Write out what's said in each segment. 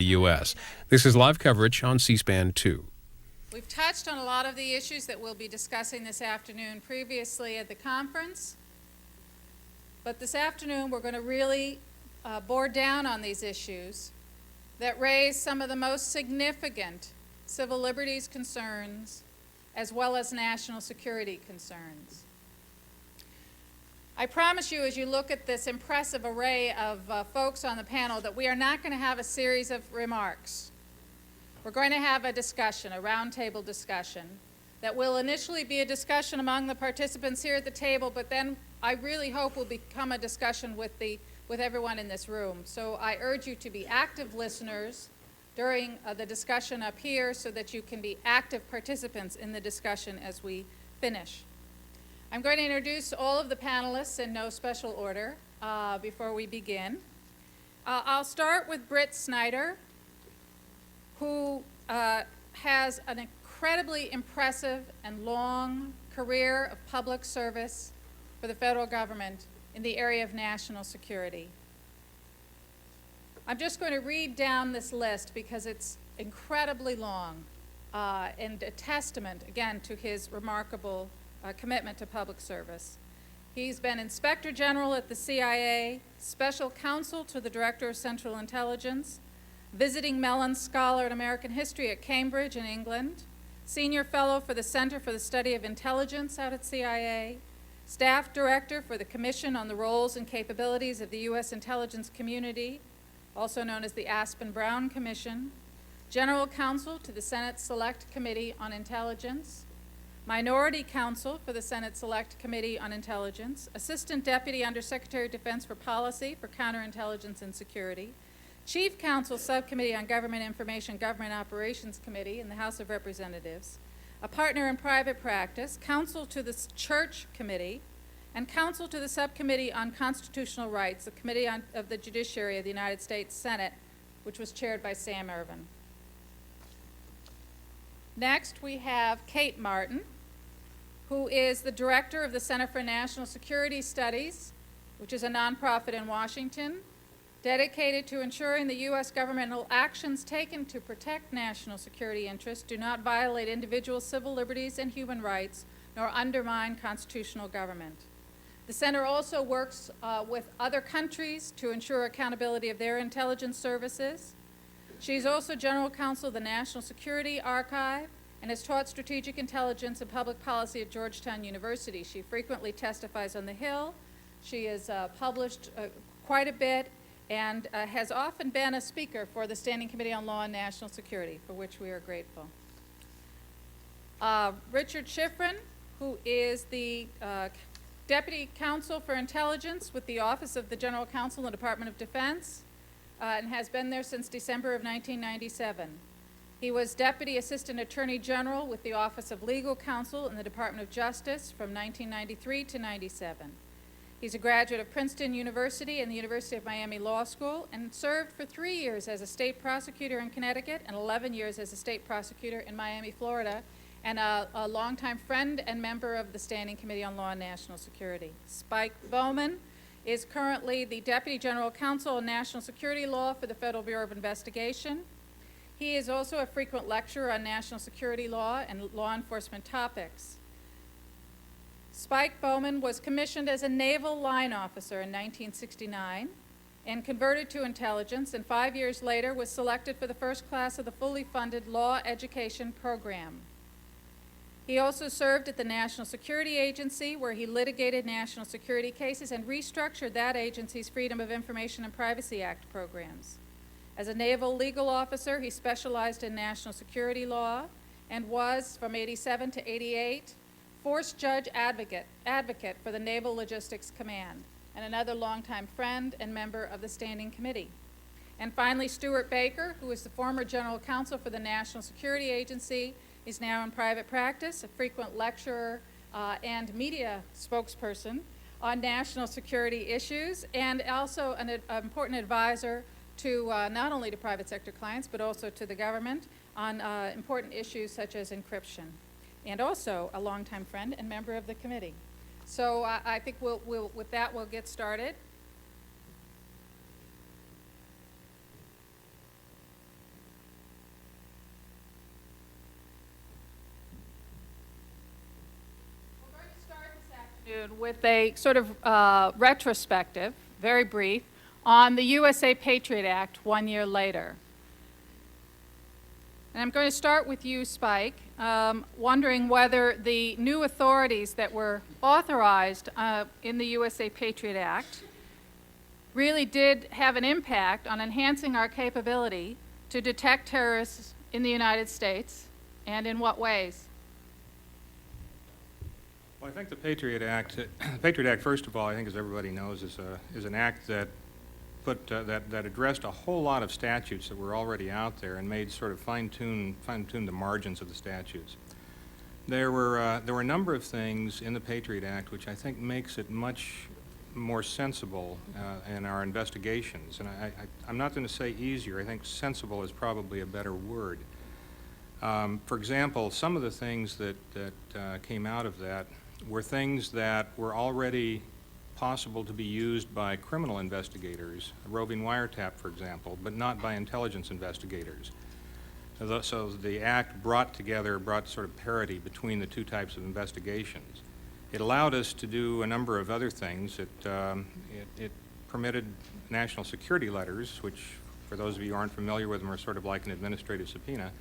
the U.S. This is live coverage on C-SPAN 2. We've touched on a lot of the issues that we'll be discussing this afternoon previously at the conference, but this afternoon we're going to really bore down on these issues that raise some of the most significant civil liberties concerns as well as national security concerns. I promise you, as you look at this impressive array of folks on the panel, that we are not going to have a series of remarks. We're going to have a discussion, a roundtable discussion, that will initially be a discussion among the participants here at the table, but then I really hope will become a discussion with everyone in this room. So I urge you to be active listeners during the discussion up here so that you can be active participants in the discussion as we finish. I'm going to introduce all of the panelists in no special order before we begin. I'll start with Britt Snyder, who has an incredibly impressive and long career of public service for the federal government in the area of national security. I'm just going to read down this list because it's incredibly long and a testament, again, to his remarkable commitment to public service. He's been Inspector General at the CIA, Special Counsel to the Director of Central Intelligence, Visiting Mellon Scholar in American History at Cambridge in England, Senior Fellow for the Center for the Study of Intelligence out at CIA, Staff Director for the Commission on the Roles and Capabilities of the U.S. Intelligence Community, also known as the Aspen-Brown Commission, General Counsel to the Senate Select Committee on Intelligence, Minority Counsel for the Senate Select Committee on Intelligence, Assistant Deputy Undersecretary of Defense for Policy for Counterintelligence and Security, Chief Counsel Subcommittee on Government Information Government Operations Committee in the House of Representatives, a partner in private practice, counsel to the Church Committee, and counsel to the Subcommittee on Constitutional Rights, the Committee of the Judiciary of the United States Senate, which was chaired by Sam Ervin. Next, we have Kate Martin, who is the Director of the Center for National Security Studies, which is a nonprofit in Washington, dedicated to ensuring the U.S. governmental actions taken to protect national security interests do not violate individual civil liberties and human rights, nor undermine constitutional government. The center also works with other countries to ensure accountability of their intelligence services. She's also General Counsel of the National Security Archive and has taught strategic intelligence and public policy at Georgetown University. She frequently testifies on the Hill. She has published quite a bit and has often been a speaker for the Standing Committee on Law and National Security, for which we are grateful. Richard Schifrin, who is the Deputy Counsel for Intelligence with the Office of the General Counsel in the Department of Defense, and has been there since December of 1997. He was Deputy Assistant Attorney General with the Office of Legal Counsel in the Department of Justice from 1993 to 97. He's a graduate of Princeton University and the University of Miami Law School and served for 3 years as a state prosecutor in Connecticut and 11 years as a state prosecutor in Miami, Florida, and a longtime friend and member of the Standing Committee on Law and National Security. Spike Bowman is currently the Deputy General Counsel on National Security Law for the Federal Bureau of Investigation. He is also a frequent lecturer on national security law and law enforcement topics. Spike Bowman was commissioned as a naval line officer in 1969 and converted to intelligence, and 5 years later was selected for the first class of the fully funded law education program. He also served at the National Security Agency, where he litigated national security cases and restructured that agency's Freedom of Information and Privacy Act programs. As a naval legal officer, he specialized in national security law and was, from 87 to 88, Force Judge Advocate for the Naval Logistics Command, and another longtime friend and member of the Standing Committee. And finally, Stuart Baker, who is the former General Counsel for the National Security Agency, is now in private practice, a frequent lecturer and media spokesperson on national security issues, and also an important advisor to not only to private sector clients, but also to the government on important issues such as encryption, and also a longtime friend and member of the committee. So I think with that, we'll get started. afternoon with a sort of retrospective, very brief, on the USA Patriot Act 1 year later. And I'm going to start with you, Spike, wondering whether the new authorities that were authorized in the USA Patriot Act really did have an impact on enhancing our capability to detect terrorists in the United States, and in what ways? Well, I think the Patriot Act, first of all, I think as everybody knows, is an act that that addressed a whole lot of statutes that were already out there and made sort of fine-tune the margins of the statutes. There were a number of things in the Patriot Act which I think makes it much more sensible in our investigations. And I'm not going to say easier. I think sensible is probably a better word. For example, some of the things that came out of that were things that were already possible to be used by criminal investigators, a roving wiretap, for example, but not by intelligence investigators. So the Act brought sort of parity between the two types of investigations. It allowed us to do a number of other things. It permitted national security letters, which, for those of you who aren't familiar with them, are sort of like an administrative subpoena.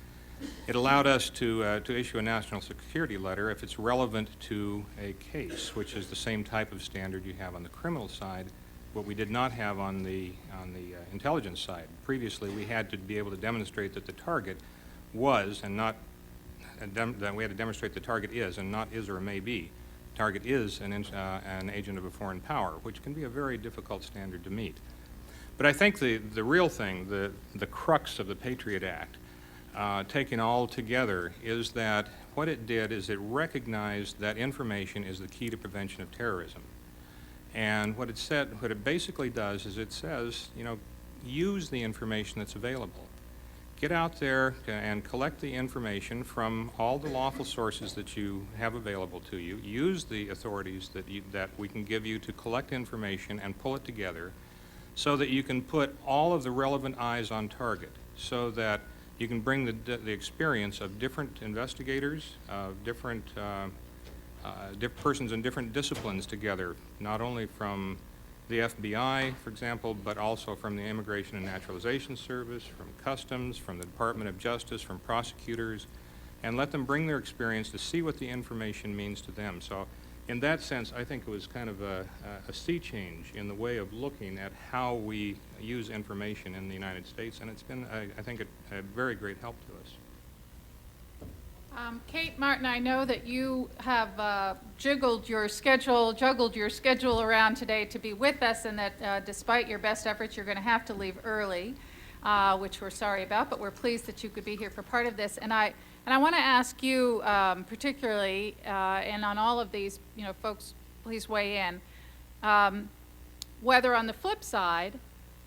It allowed us to issue a national security letter if it's relevant to a case, which is the same type of standard you have on the criminal side, what we did not have on the intelligence side. Previously, we had to be able to demonstrate that the target was, and not that we had to demonstrate the target is, and not is or may be. Target is an agent of a foreign power, which can be a very difficult standard to meet. But I think the real thing, the crux of the Patriot Act, taken all together, is that what it did is it recognized that information is the key to prevention of terrorism. And what it basically does is it says, use the information that's available. Get out there and collect the information from all the lawful sources that you have available to you. Use the authorities that we can give you to collect information and pull it together so that you can put all of the relevant eyes on target, so that you can bring the experience of different investigators, different persons in different disciplines together, not only from the FBI, for example, but also from the Immigration and Naturalization Service, from Customs, from the Department of Justice, from prosecutors, and let them bring their experience to see what the information means to them. So in that sense, I think it was kind of a sea change in the way of looking at how we use information in the United States, and it's been, I think, a very great help to us. Kate Martin, I know that you have juggled your schedule around today to be with us, and that despite your best efforts, you're going to have to leave early, which we're sorry about, but we're pleased that you could be here for part of this. And I want to ask you particularly, and on all of these, folks, please weigh in, whether on the flip side,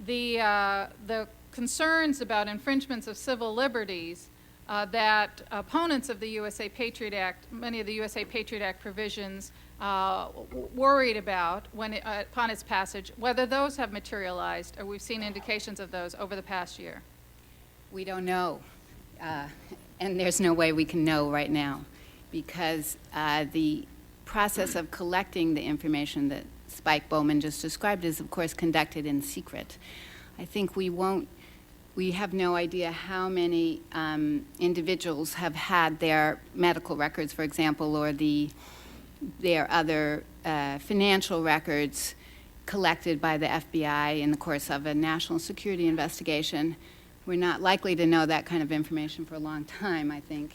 the concerns about infringements of civil liberties that opponents of the USA Patriot Act, many of the USA Patriot Act provisions, worried about upon its passage, whether those have materialized, or we've seen indications of those over the past year. We don't know, and there's no way we can know right now, because the process of collecting the information that Spike Bowman just described is, of course, conducted in secret. I think we have no idea how many individuals have had their medical records, for example, or their other financial records collected by the FBI in the course of a national security investigation. We're not likely to know that kind of information for a long time, I think.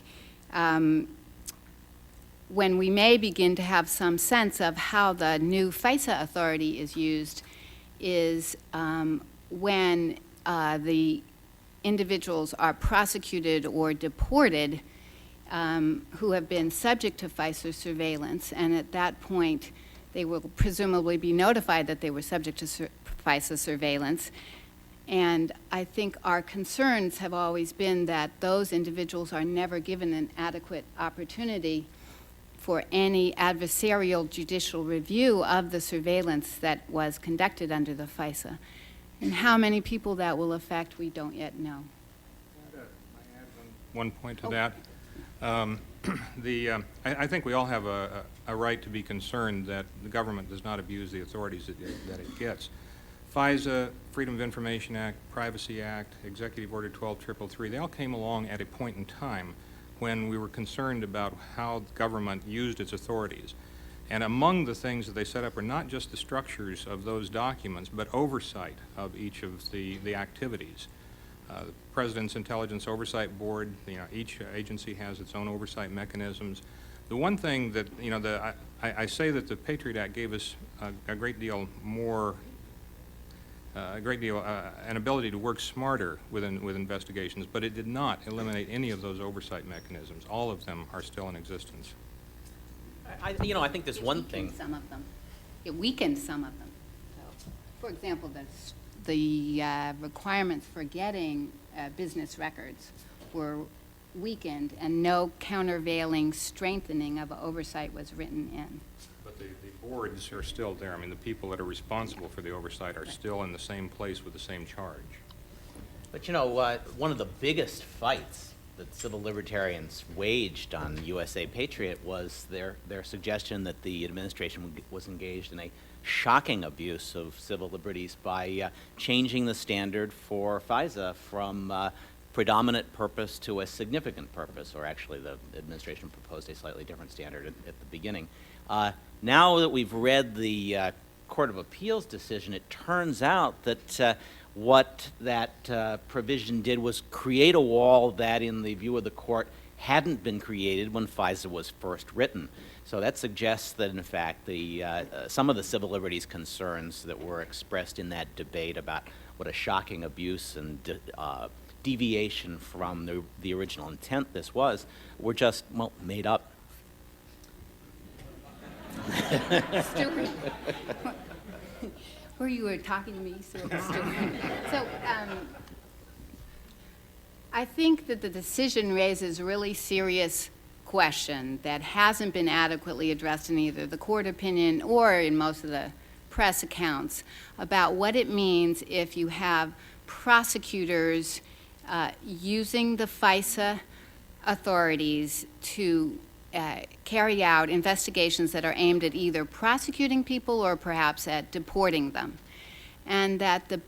When we may begin to have some sense of how the new FISA authority is used is when the individuals are prosecuted or deported who have been subject to FISA surveillance, and at that point they will presumably be notified that they were subject to FISA surveillance. And I think our concerns have always been that those individuals are never given an adequate opportunity for any adversarial judicial review of the surveillance that was conducted under the FISA. And how many people that will affect, we don't yet know. Might I add one point to that? I think we all have a right to be concerned that the government does not abuse the authorities that it gets. FISA, Freedom of Information Act, Privacy Act, Executive Order 12333, they all came along at a point in time when we were concerned about how the government used its authorities. And among the things that they set up are not just the structures of those documents, but oversight of each of the activities. The President's Intelligence Oversight Board, each agency has its own oversight mechanisms. The one thing that, I say that the Patriot Act gave us a great deal more, an ability to work smarter with investigations, but it did not eliminate any of those oversight mechanisms. All of them are still in existence. I think there's one thing. Some of them. It weakened some of them. So, for example, the requirements for getting business records were weakened, and no countervailing strengthening of oversight was written in. But the boards are still there. I mean, the people that are responsible for the oversight are still in the same place with the same charge. But one of the biggest fights that civil libertarians waged on USA Patriot was their suggestion that the administration was engaged in a shocking abuse of civil liberties by changing the standard for FISA from predominant purpose to a significant purpose, or actually the administration proposed a slightly different standard at the beginning. Now that we've read the Court of Appeals decision, it turns out that what that provision did was create a wall that, in the view of the court, hadn't been created when FISA was first written. So that suggests that, in fact, some of the civil liberties concerns that were expressed in that debate about what a shocking abuse and deviation from the original intent this was, were just, well, made up. Stupid. Where you were talking to me, so it was stupid. So I think that the decision raises a really serious question that hasn't been adequately addressed in either the court opinion or in most of the press accounts about what it means if you have prosecutors using the FISA authorities to carry out investigations that are aimed at either prosecuting people or perhaps at deporting them. And that the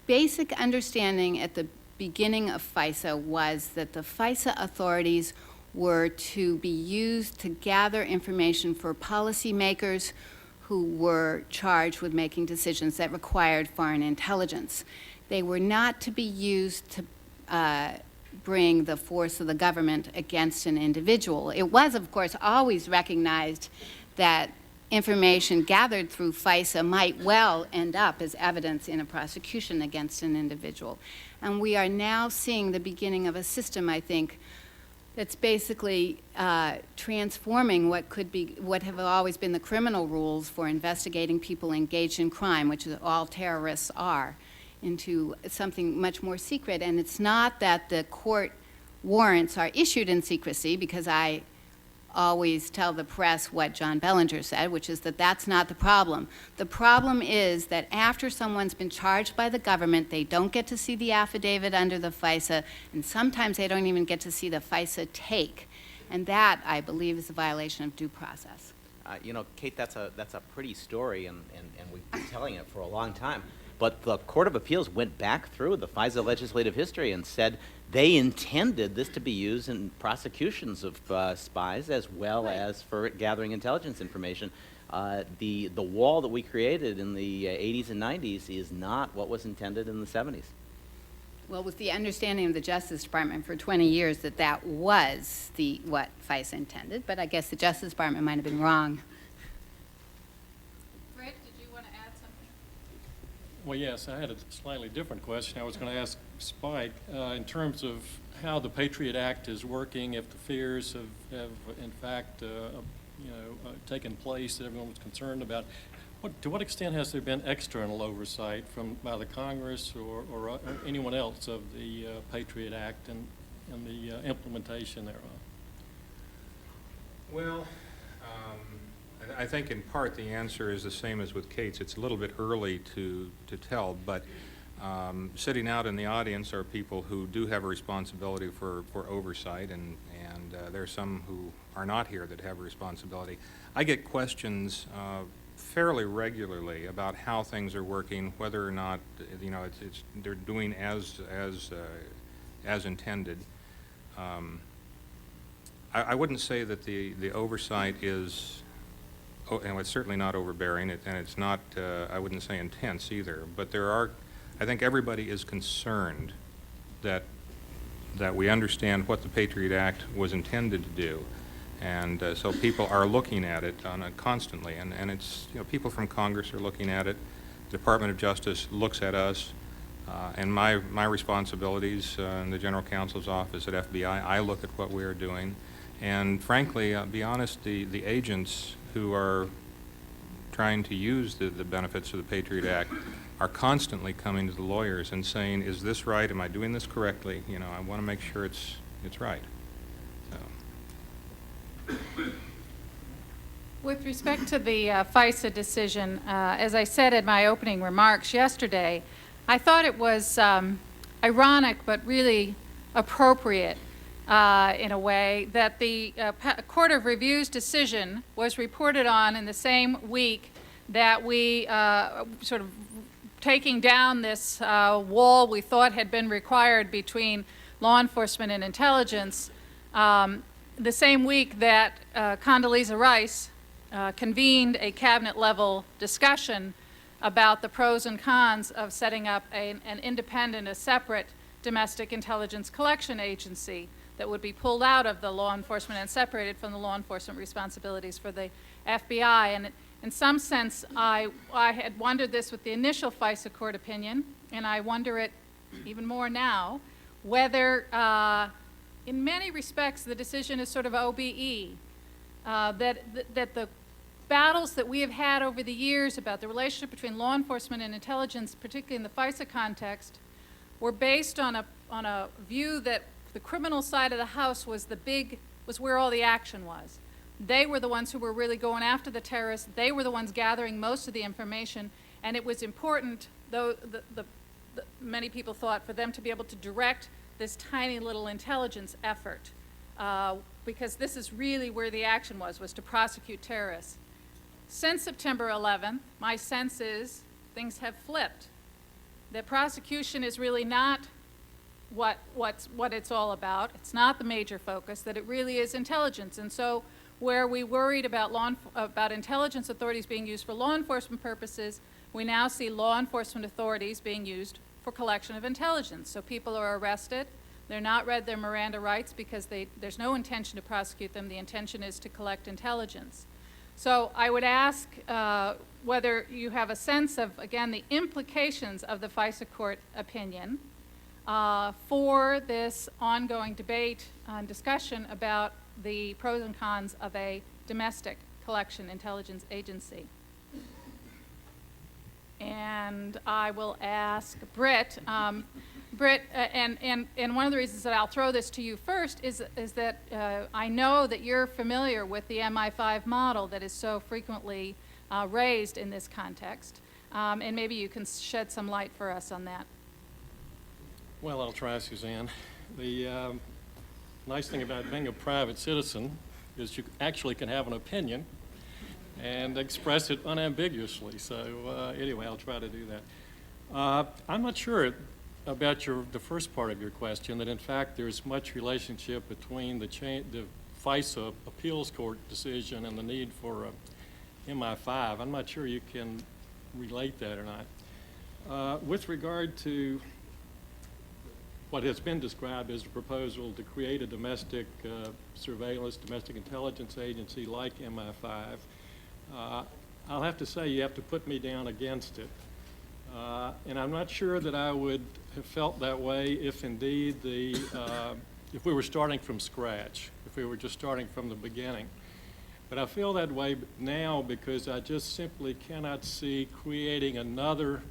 basic understanding at the beginning of FISA was that the FISA authorities were to be used to gather information for policymakers who were charged with making decisions that required foreign intelligence. They were not to be used to bring the force of the government against an individual. It was, of course, always recognized that information gathered through FISA might well end up as evidence in a prosecution against an individual. And we are now seeing the beginning of a system, I think, that's basically transforming what have always been the criminal rules for investigating people engaged in crime, which is all terrorists are, into something much more secret. And it's not that the court warrants are issued in secrecy, because I always tell the press what John Bellinger said, which is that that's not the problem. The problem is that after someone's been charged by the government, they don't get to see the affidavit under the FISA, and sometimes they don't even get to see the FISA take. And that, I believe, is a violation of due process. Kate, that's a pretty story, and we've been telling it for a long time. But the Court of Appeals went back through the FISA legislative history and said they intended this to be used in prosecutions of spies as well as for gathering intelligence information. The wall that we created in the 80s and 90s is not what was intended in the 70s. Well, with the understanding of the Justice Department for 20 years that that was what FISA intended, but I guess the Justice Department might have been wrong. Fred, did you want to add something? Well, yes, I had a slightly different question. I was going to ask Spike in terms of how the Patriot Act is working, if the fears have in fact, taken place that everyone was concerned about. To what extent has there been external oversight by the Congress or anyone else of the Patriot Act and the implementation thereof? Well, I think in part the answer is the same as with Kate's. It's a little bit early to tell, but sitting out in the audience are people who do have a responsibility for oversight, and there are some who are not here that have a responsibility. I get questions fairly regularly about how things are working, whether or not they're doing as intended. I wouldn't say that the oversight is, and it's certainly not overbearing, and it's not, I wouldn't say intense either, but I think everybody is concerned that we understand what the Patriot Act was intended to do. And so people are looking at it constantly, and it's, people from Congress are looking at it. The Department of Justice looks at us, and my responsibilities in the General Counsel's office at FBI, I look at what we are doing. And frankly, be honest, the agents who are trying to use the benefits of the Patriot Act are constantly coming to the lawyers and saying, is this right? Am I doing this correctly? I want to make sure it's right. So. With respect to the FISA decision, as I said in my opening remarks yesterday, I thought it was ironic but really appropriate in a way that the Court of Review's decision was reported on in the same week that we sort of taking down this wall we thought had been required between law enforcement and intelligence, the same week that Condoleezza Rice convened a cabinet-level discussion about the pros and cons of setting up an independent, a separate domestic intelligence collection agency that would be pulled out of the law enforcement and separated from the law enforcement responsibilities for the FBI. And in some sense, I had wondered this with the initial FISA court opinion, and I wonder it even more now, whether in many respects the decision is sort of OBE, that the battles that we have had over the years about the relationship between law enforcement and intelligence, particularly in the FISA context, were based on a view that the criminal side of the house was where all the action was. They were the ones who were really going after the terrorists. They were the ones gathering most of the information, and it was important, though many people thought, for them to be able to direct this tiny little intelligence effort, because this is really where the action was to prosecute terrorists. Since September 11th, my sense is things have flipped. That prosecution is really not what it's all about. It's not the major focus, that it really is intelligence. And so where we worried about intelligence authorities being used for law enforcement purposes, we now see law enforcement authorities being used for collection of intelligence. So people are arrested. They're not read their Miranda rights because there's no intention to prosecute them. The intention is to collect intelligence. So I would ask whether you have a sense of, again, the implications of the FISA court opinion for this ongoing debate and discussion about the pros and cons of a domestic collection intelligence agency. And I will ask Britt. Britt, and one of the reasons that I'll throw this to you first is that I know that you're familiar with the MI5 model that is so frequently raised in this context, and maybe you can shed some light for us on that. Well, I'll try, Suzanne. The nice thing about being a private citizen is you actually can have an opinion and express it unambiguously. So anyway, I'll try to do that. I'm not sure about the first part of your question, that in fact there's much relationship between the FISA appeals court decision and the need for MI5. I'm not sure you can relate that or not. With regard to what has been described as a proposal to create a domestic surveillance, domestic intelligence agency like MI5, I'll have to say you have to put me down against it. And I'm not sure that I would have felt that way if indeed if we were starting from scratch, if we were just starting from the beginning. But I feel that way now because I just simply cannot see creating another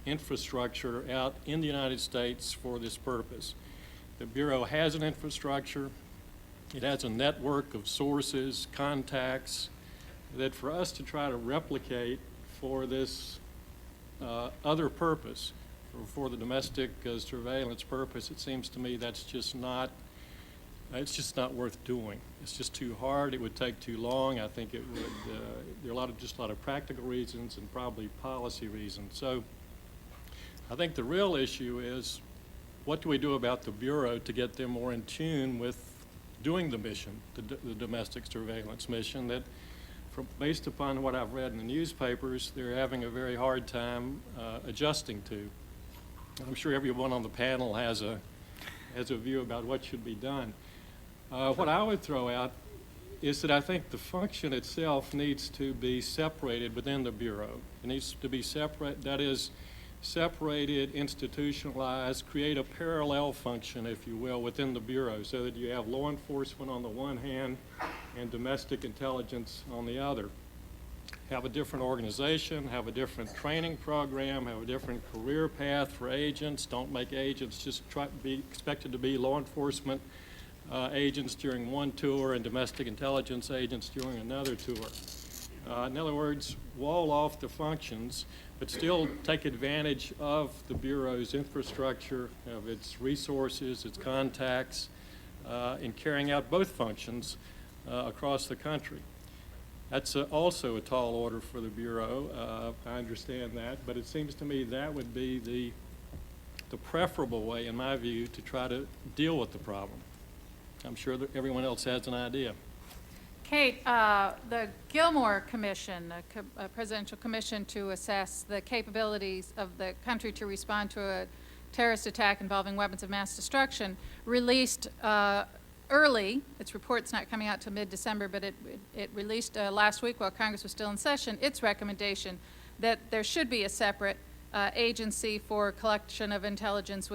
infrastructure out in the United States for this purpose. The Bureau has an infrastructure. It has a network of sources, contacts, that for us to try to replicate for this other purpose, for the domestic surveillance purpose, it seems to me that's just not it's just not worth doing. It's just too hard. It would take too long. I think it would, there are just a lot of practical reasons and probably policy reasons. So I think the real issue is, what do we do about the Bureau to get them more in tune with doing the mission, the domestic surveillance mission that, based upon what I've read in the newspapers, they're having a very hard time adjusting to. I'm sure everyone on the panel has a view about what should be done. What I would throw out is that I think the function itself needs to be separated within the Bureau. It needs to be separate, that is, separated, institutionalized, create a parallel function, if you will, within the Bureau, so that you have law enforcement on the one hand and domestic intelligence on the other. Have a different organization, have a different training program, have a different career path for agents. Don't make agents just try to be expected to be law enforcement agents during one tour and domestic intelligence agents during another tour. In other words, wall off the functions, but still take advantage of the Bureau's infrastructure, of its resources, its contacts, in carrying out both functions across the country. That's also a tall order for the Bureau. I understand that, but it seems to me that would be the preferable way, in my view, to try to deal with the problem. I'm sure that everyone else has an idea. Kate, the Gilmore Commission, a presidential commission to assess the capabilities of the country to respond to a terrorist attack involving weapons of mass destruction, released early, its report's not coming out till mid-December, but it released last week while Congress was still in session, its recommendation that there should be a separate agency for collection of intelligence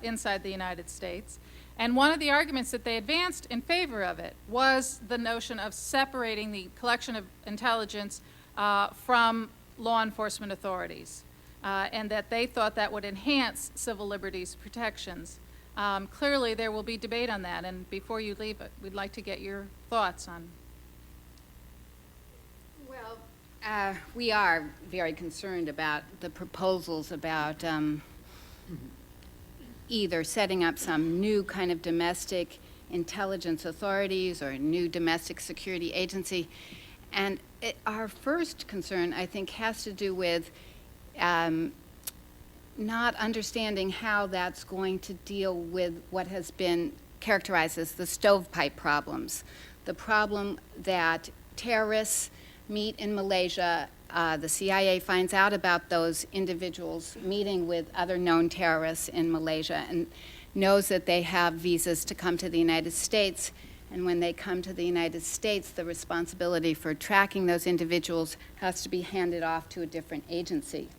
inside the United States. And one of the arguments that they advanced in favor of it was the notion of separating the collection of intelligence from law enforcement authorities, and that they thought that would enhance civil liberties protections. Clearly, there will be debate on that, and before you leave, we'd like to get your thoughts on. Well, we are very concerned about the proposals about either setting up some new kind of domestic intelligence authorities or a new domestic security agency. And our first concern, I think, has to do with not understanding how that's going to deal with what has been characterized as the stovepipe problems. The problem that terrorists meet in Malaysia, the CIA finds out about those individuals meeting with other known terrorists in Malaysia and knows that they have visas to come to the United States. And when they come to the United States, the responsibility for tracking those individuals has to be handed off to a different agency.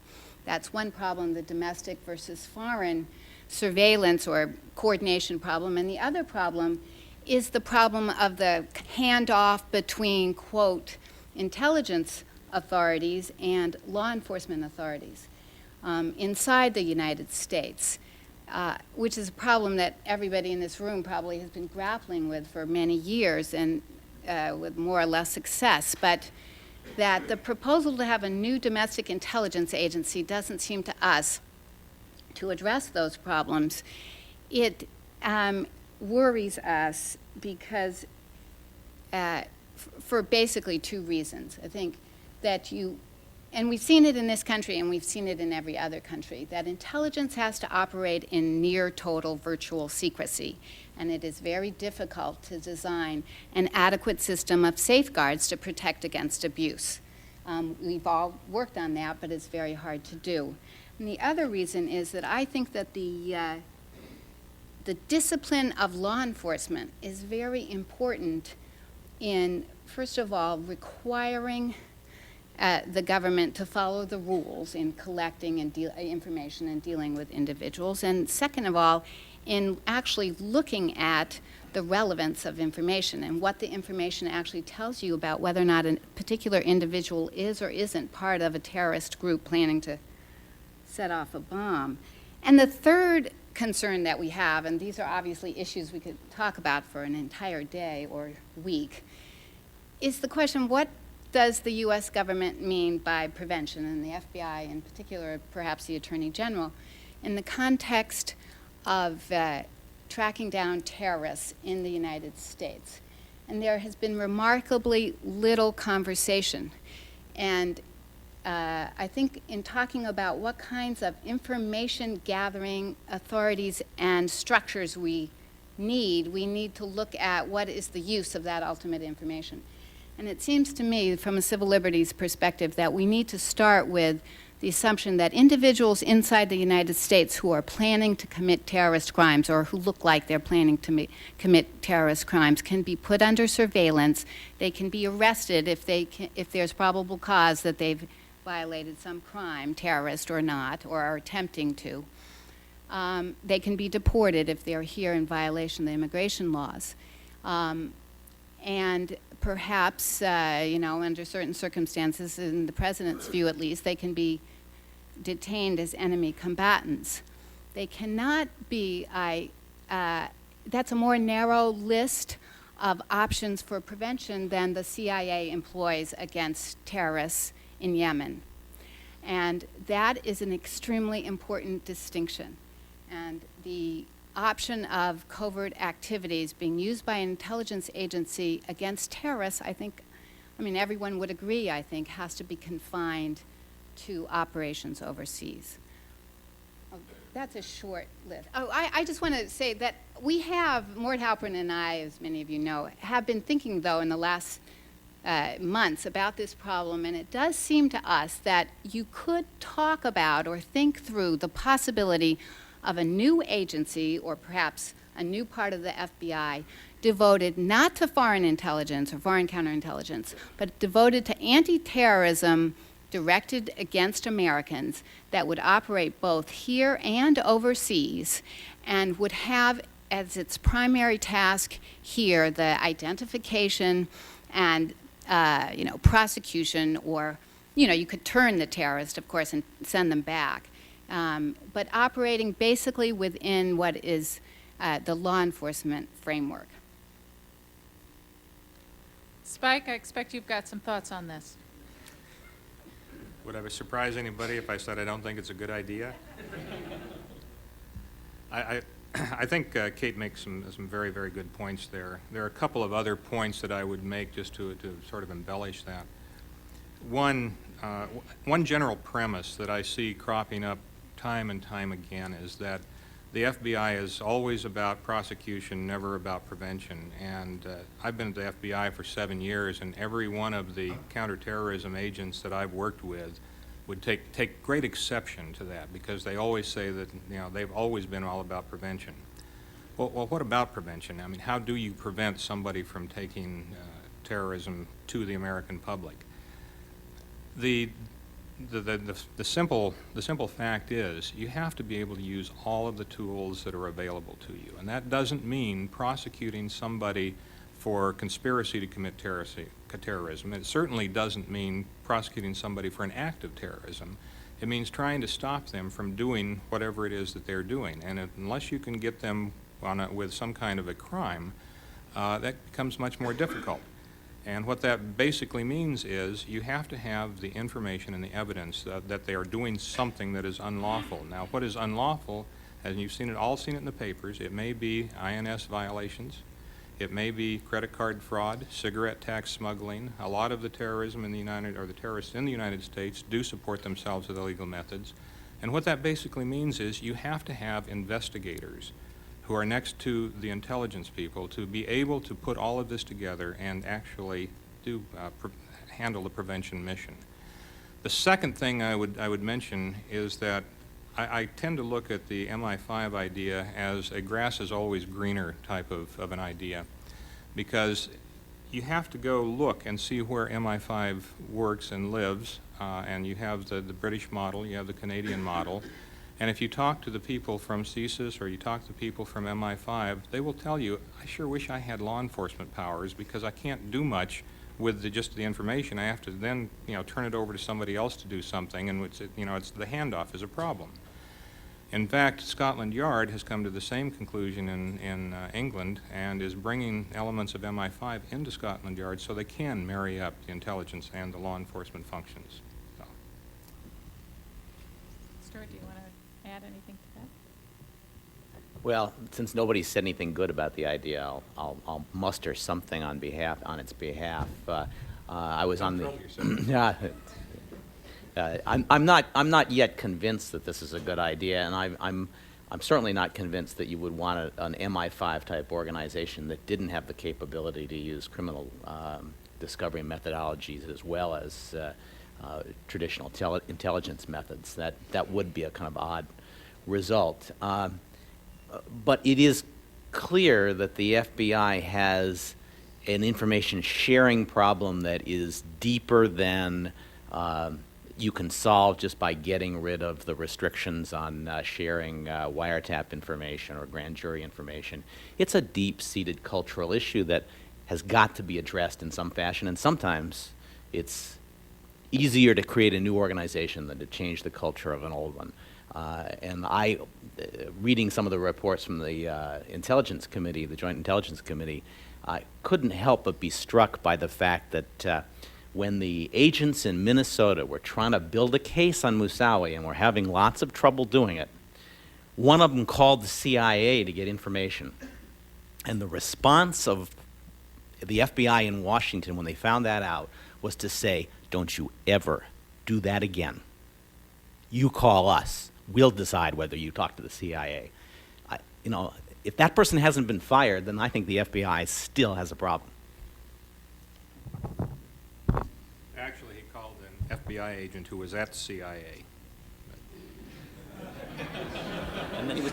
That's one problem, the domestic versus foreign surveillance or coordination problem. And the other problem is the problem of the handoff between, quote, intelligence authorities and law enforcement authorities inside the United States, which is a problem that everybody in this room probably has been grappling with for many years and with more or less success. But that the proposal to have a new domestic intelligence agency doesn't seem to us to address those problems. It worries us because for basically two reasons. I think that and we've seen it in this country and we've seen it in every other country, that intelligence has to operate in near total virtual secrecy. And it is very difficult to design an adequate system of safeguards to protect against abuse. We've all worked on that, but it's very hard to do. And the other reason is that I think that the discipline of law enforcement is very important in, first of all, requiring the government to follow the rules in collecting and information and dealing with individuals, and second of all, in actually looking at the relevance of information and what the information actually tells you about whether or not a particular individual is or isn't part of a terrorist group planning to set off a bomb. And the third concern that we have, and these are obviously issues we could talk about for an entire day or week, is the question, what does the U.S. government mean by prevention, and the FBI in particular, perhaps the Attorney General, in the context of tracking down terrorists in the United States. And there has been remarkably little conversation. And I think in talking about what kinds of information gathering authorities and structures we need to look at what is the use of that ultimate information. And it seems to me, from a civil liberties perspective, that we need to start with the assumption that individuals inside the United States who are planning to commit terrorist crimes or who look like they're planning to commit terrorist crimes can be put under surveillance. They can be arrested if there's probable cause that they've violated some crime, terrorist or not, or are attempting to. They can be deported if they're here in violation of the immigration laws. And perhaps, under certain circumstances, in the president's view at least, they can be detained as enemy combatants. They cannot be, that's a more narrow list of options for prevention than the CIA employs against terrorists in Yemen. And that is an extremely important distinction. And the option of covert activities being used by an intelligence agency against terrorists, everyone would agree, I think, has to be confined to operations overseas. Oh, that's a short list. Oh, I just want to say that we have, Mort Halpern and I, as many of you know, have been thinking, though, in the last months about this problem, and it does seem to us that you could talk about or think through the possibility of a new agency, or perhaps a new part of the FBI, devoted not to foreign intelligence or foreign counterintelligence, but devoted to anti-terrorism directed against Americans that would operate both here and overseas and would have as its primary task here the identification and prosecution, or you could turn the terrorist, of course, and send them back. But operating basically within what is the law enforcement framework. Spike, I expect you've got some thoughts on this. Would I surprise anybody if I said I don't think it's a good idea? I think Kate makes some very, very good points there. There are a couple of other points that I would make just to sort of embellish that. One general premise that I see cropping up time and time again is that the FBI is always about prosecution, never about prevention. And I've been at the FBI for 7 years, and every one of the counterterrorism agents that I've worked with would take great exception to that, because they always say that they've always been all about prevention. Well, what about prevention? I mean, how do you prevent somebody from taking terrorism to the American public? The simple fact is you have to be able to use all of the tools that are available to you, and that doesn't mean prosecuting somebody for conspiracy to commit terrorism. It certainly doesn't mean prosecuting somebody for an act of terrorism. It means trying to stop them from doing whatever it is that they're doing, and unless you can get them with some kind of a crime, that becomes much more difficult. And what that basically means is you have to have the information and the evidence that they are doing something that is unlawful. Now, what is unlawful, as you've all seen it in the papers, it may be INS violations, it may be credit card fraud, cigarette tax smuggling. A lot of the terrorism in the the terrorists in the United States do support themselves with illegal methods. And what that basically means is you have to have investigators who are next to the intelligence people to be able to put all of this together and actually handle the prevention mission. The second thing I would mention is that I tend to look at the MI5 idea as a grass is always greener type of an idea, because you have to go look and see where MI5 works and lives, and you have the British model, you have the Canadian model. And if you talk to the people from CSIS or you talk to people from MI5, they will tell you, I sure wish I had law enforcement powers, because I can't do much with just the information. I have to then turn it over to somebody else to do something, and it's the handoff is a problem. In fact, Scotland Yard has come to the same conclusion in England and is bringing elements of MI5 into Scotland Yard so they can marry up the intelligence and the law enforcement functions. So. Stuart, do you want to add anything to Well, since nobody said anything good about the idea, I'll muster something on its behalf. I was on the. Don't trouble yourself. Yeah. I'm not yet convinced that this is a good idea, and I'm certainly not convinced that you would want an MI5 type organization that didn't have the capability to use criminal discovery methodologies as well as traditional intelligence methods. That would be a kind of odd result. But it is clear that the FBI has an information sharing problem that is deeper than you can solve just by getting rid of the restrictions on sharing wiretap information or grand jury information. It's a deep-seated cultural issue that has got to be addressed in some fashion, and sometimes it's easier to create a new organization than to change the culture of an old one. And reading some of the reports from the Intelligence Committee, the Joint Intelligence Committee, I couldn't help but be struck by the fact that when the agents in Minnesota were trying to build a case on Moussaoui and were having lots of trouble doing it, one of them called the CIA to get information. And the response of the FBI in Washington when they found that out was to say, "Don't you ever do that again. You call us. We'll decide whether you talk to the CIA." If that person hasn't been fired, then I think the FBI still has a problem. Actually, he called an FBI agent who was at CIA. And then he was,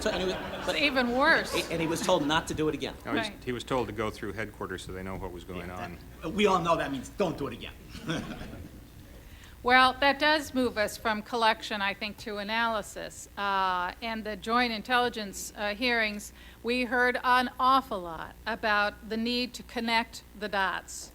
But even worse. and he was told not to do it again. No, Right. he was told to go through headquarters so they know what was going on. We all know that means don't do it again. Well, that does move us from collection, I think, to analysis. And the joint intelligence hearings, we heard an awful lot about the need to connect the dots.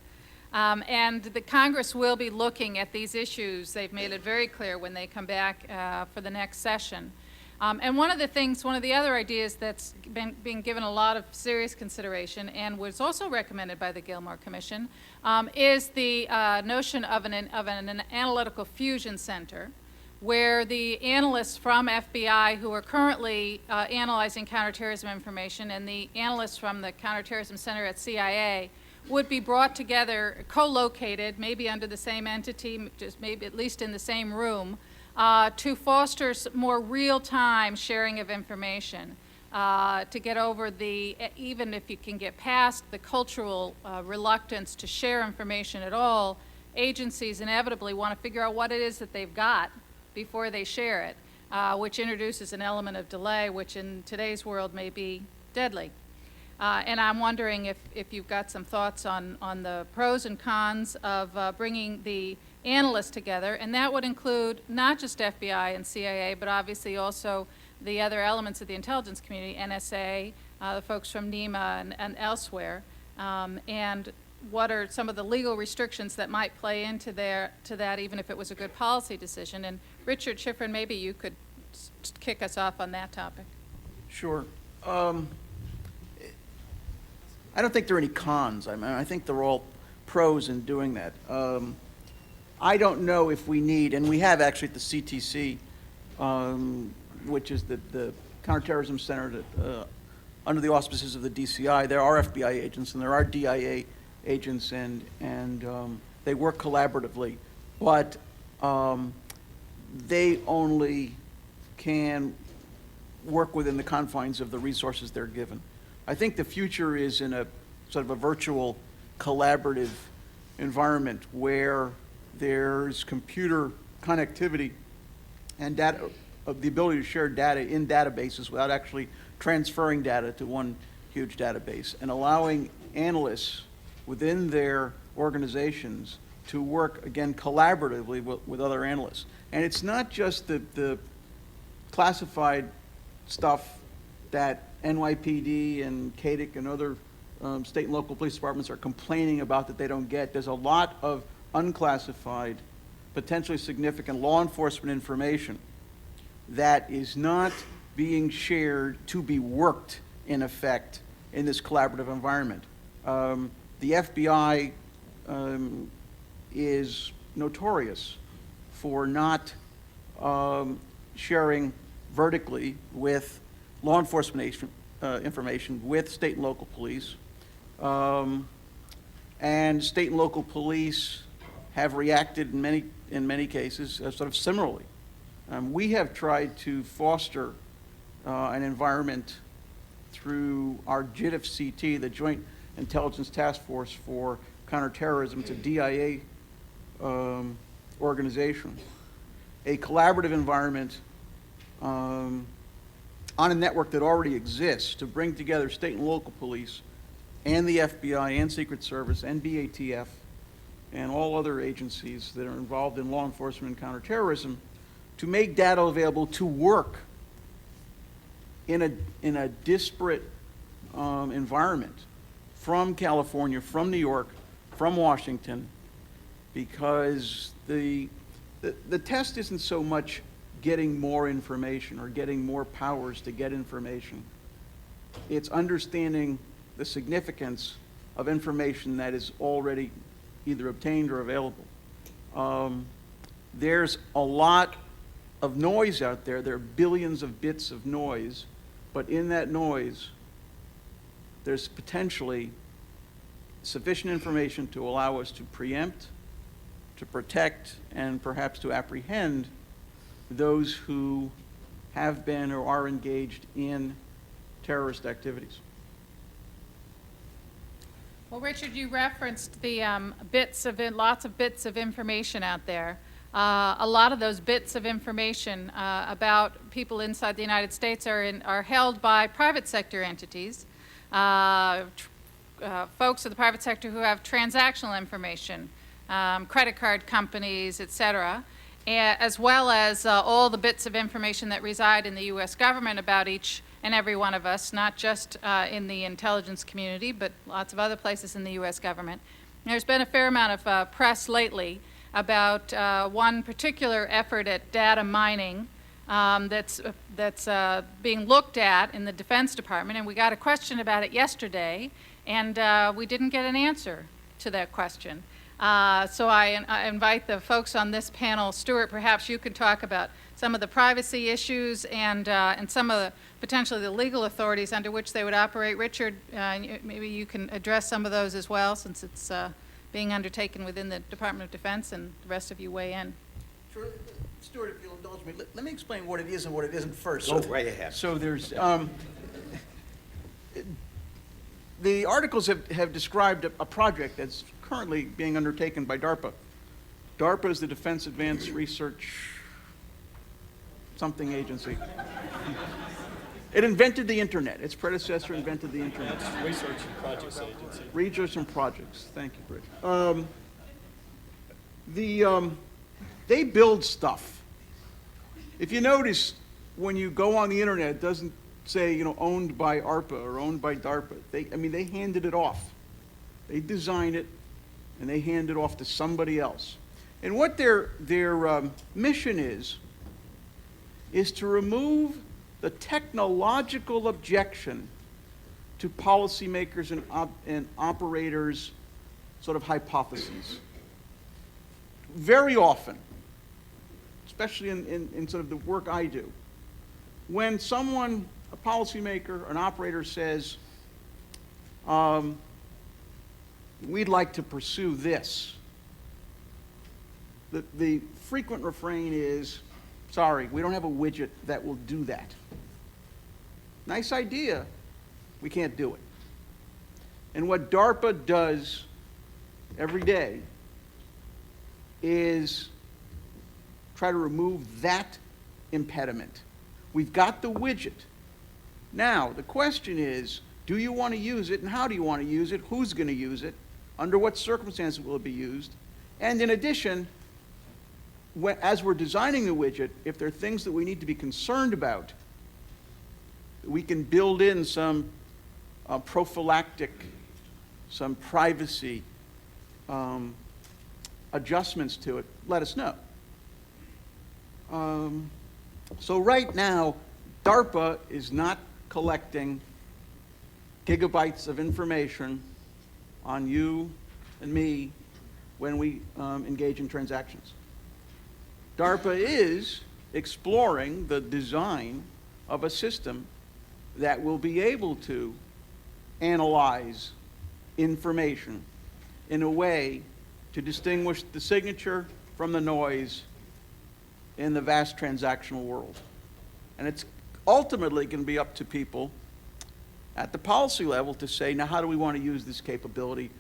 And the Congress will be looking at these issues. They've made it very clear when they come back for the next session. And one of the other ideas that's being given a lot of serious consideration and was also recommended by the Gilmore Commission is the notion of an analytical fusion center where the analysts from FBI who are currently analyzing counterterrorism information and the analysts from the Counterterrorism Center at CIA would be brought together, co-located, maybe under the same entity, just maybe at least in the same room, to foster more real-time sharing of information, to get over even if you can get past the cultural reluctance to share information at all, agencies inevitably want to figure out what it is that they've got before they share it, which introduces an element of delay, which in today's world may be deadly. And I'm wondering if you've got some thoughts on the pros and cons of bringing the analysts together, and that would include not just FBI and CIA, but obviously also the other elements of the intelligence community, NSA, the folks from NEMA and elsewhere, and what are some of the legal restrictions that might play into that, even if it was a good policy decision. And Richard Schifrin, maybe you could kick us off on that topic. Sure. I don't think there are any cons. I mean, I think they're all pros in doing that. I don't know if we need, and we have actually at the CTC, which is the Counterterrorism Center that, under the auspices of the DCI, there are FBI agents and there are DIA agents, and they work collaboratively, but they only can work within the confines of the resources they're given. I think the future is in a sort of a virtual collaborative environment where there's computer connectivity and data, the ability to share data in databases without actually transferring data to one huge database, and allowing analysts within their organizations to work, again, collaboratively with other analysts. And it's not just the classified stuff that NYPD and CADIC and other state and local police departments are complaining about that they don't get. There's a lot of unclassified, potentially significant law enforcement information that is not being shared to be worked, in effect, in this collaborative environment. The FBI is notorious for not sharing vertically with law enforcement information with state and local police. And state and local police have reacted in many cases sort of similarly. We have tried to foster an environment through our JITF-CT, the Joint Intelligence Task Force for Counterterrorism. It's a DIA organization. A collaborative environment on a network that already exists to bring together state and local police and the FBI and Secret Service and BATF and all other agencies that are involved in law enforcement and counterterrorism to make data available to work in a disparate environment from California, from New York, from Washington, because the test isn't so much getting more information or getting more powers to get information. It's understanding the significance of information that is already either obtained or available. There's a lot of noise out there. There are billions of bits of noise, but in that noise, there's potentially sufficient information to allow us to preempt, to protect, and perhaps to apprehend those who have been or are engaged in terrorist activities. Well, Richard, you referenced the lots of bits of information out there. A lot of those bits of information about people inside the United States are held by private sector entities, folks in the private sector who have transactional information, credit card companies, et cetera, as well as all the bits of information that reside in the U.S. government about each and every one of us, not just in the intelligence community, but lots of other places in the U.S. government. There's been a fair amount of press lately about one particular effort at data mining that's being looked at in the Defense Department, and we got a question about it yesterday, and we didn't get an answer to that question. So I invite the folks on this panel. Stuart, perhaps you could talk about some of the privacy issues and some of the potentially the legal authorities under which they would operate. Richard, maybe you can address some of those as well, since it's being undertaken within the Department of Defense, and the rest of you weigh in. Sure. Stuart, if you'll indulge me, let me explain what it is and what it isn't first. Go right ahead. So there's, the articles have described a project that's currently being undertaken by DARPA. DARPA is the Defense Advanced Research something agency. It invented the internet. Its predecessor invented the internet. Research and Projects Agency. Research and projects. Thank you, Bridge. They build stuff. If you notice, when you go on the internet, it doesn't say, owned by ARPA or owned by DARPA. They handed it off. They design it, and they hand it off to somebody else. And what their mission is to remove the technological objection to policymakers and operators' sort of hypotheses. Very often, especially in sort of the work I do, when someone, a policymaker, an operator says, we'd like to pursue this, the frequent refrain is, sorry, we don't have a widget that will do that. Nice idea, we can't do it. And what DARPA does every day is try to remove that impediment. We've got the widget. Now, the question is, do you want to use it, and how do you want to use it? Who's going to use it? Under what circumstances will it be used? And in addition, as we're designing the widget, if there are things that we need to be concerned about, we can build in some prophylactic, some privacy adjustments to it, let us know. So right now, DARPA is not collecting gigabytes of information on you and me when we engage in transactions. DARPA is exploring the design of a system that will be able to analyze information in a way to distinguish the signature from the noise in the vast transactional world. And it's ultimately going to be up to people at the policy level to say, now how do we want to use this capability?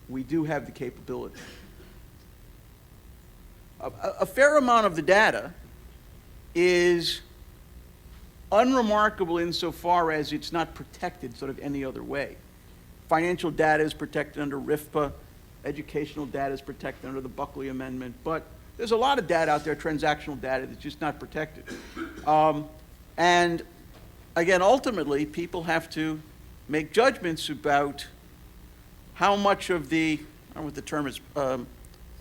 We do have the capability. A fair amount of the data is unremarkable insofar as it's not protected sort of any other way. Financial data is protected under RIFPA. Educational data is protected under the Buckley Amendment. But there's a lot of data out there, transactional data, that's just not protected. And again, ultimately, people have to make judgments about how much of the, I don't know what the term is,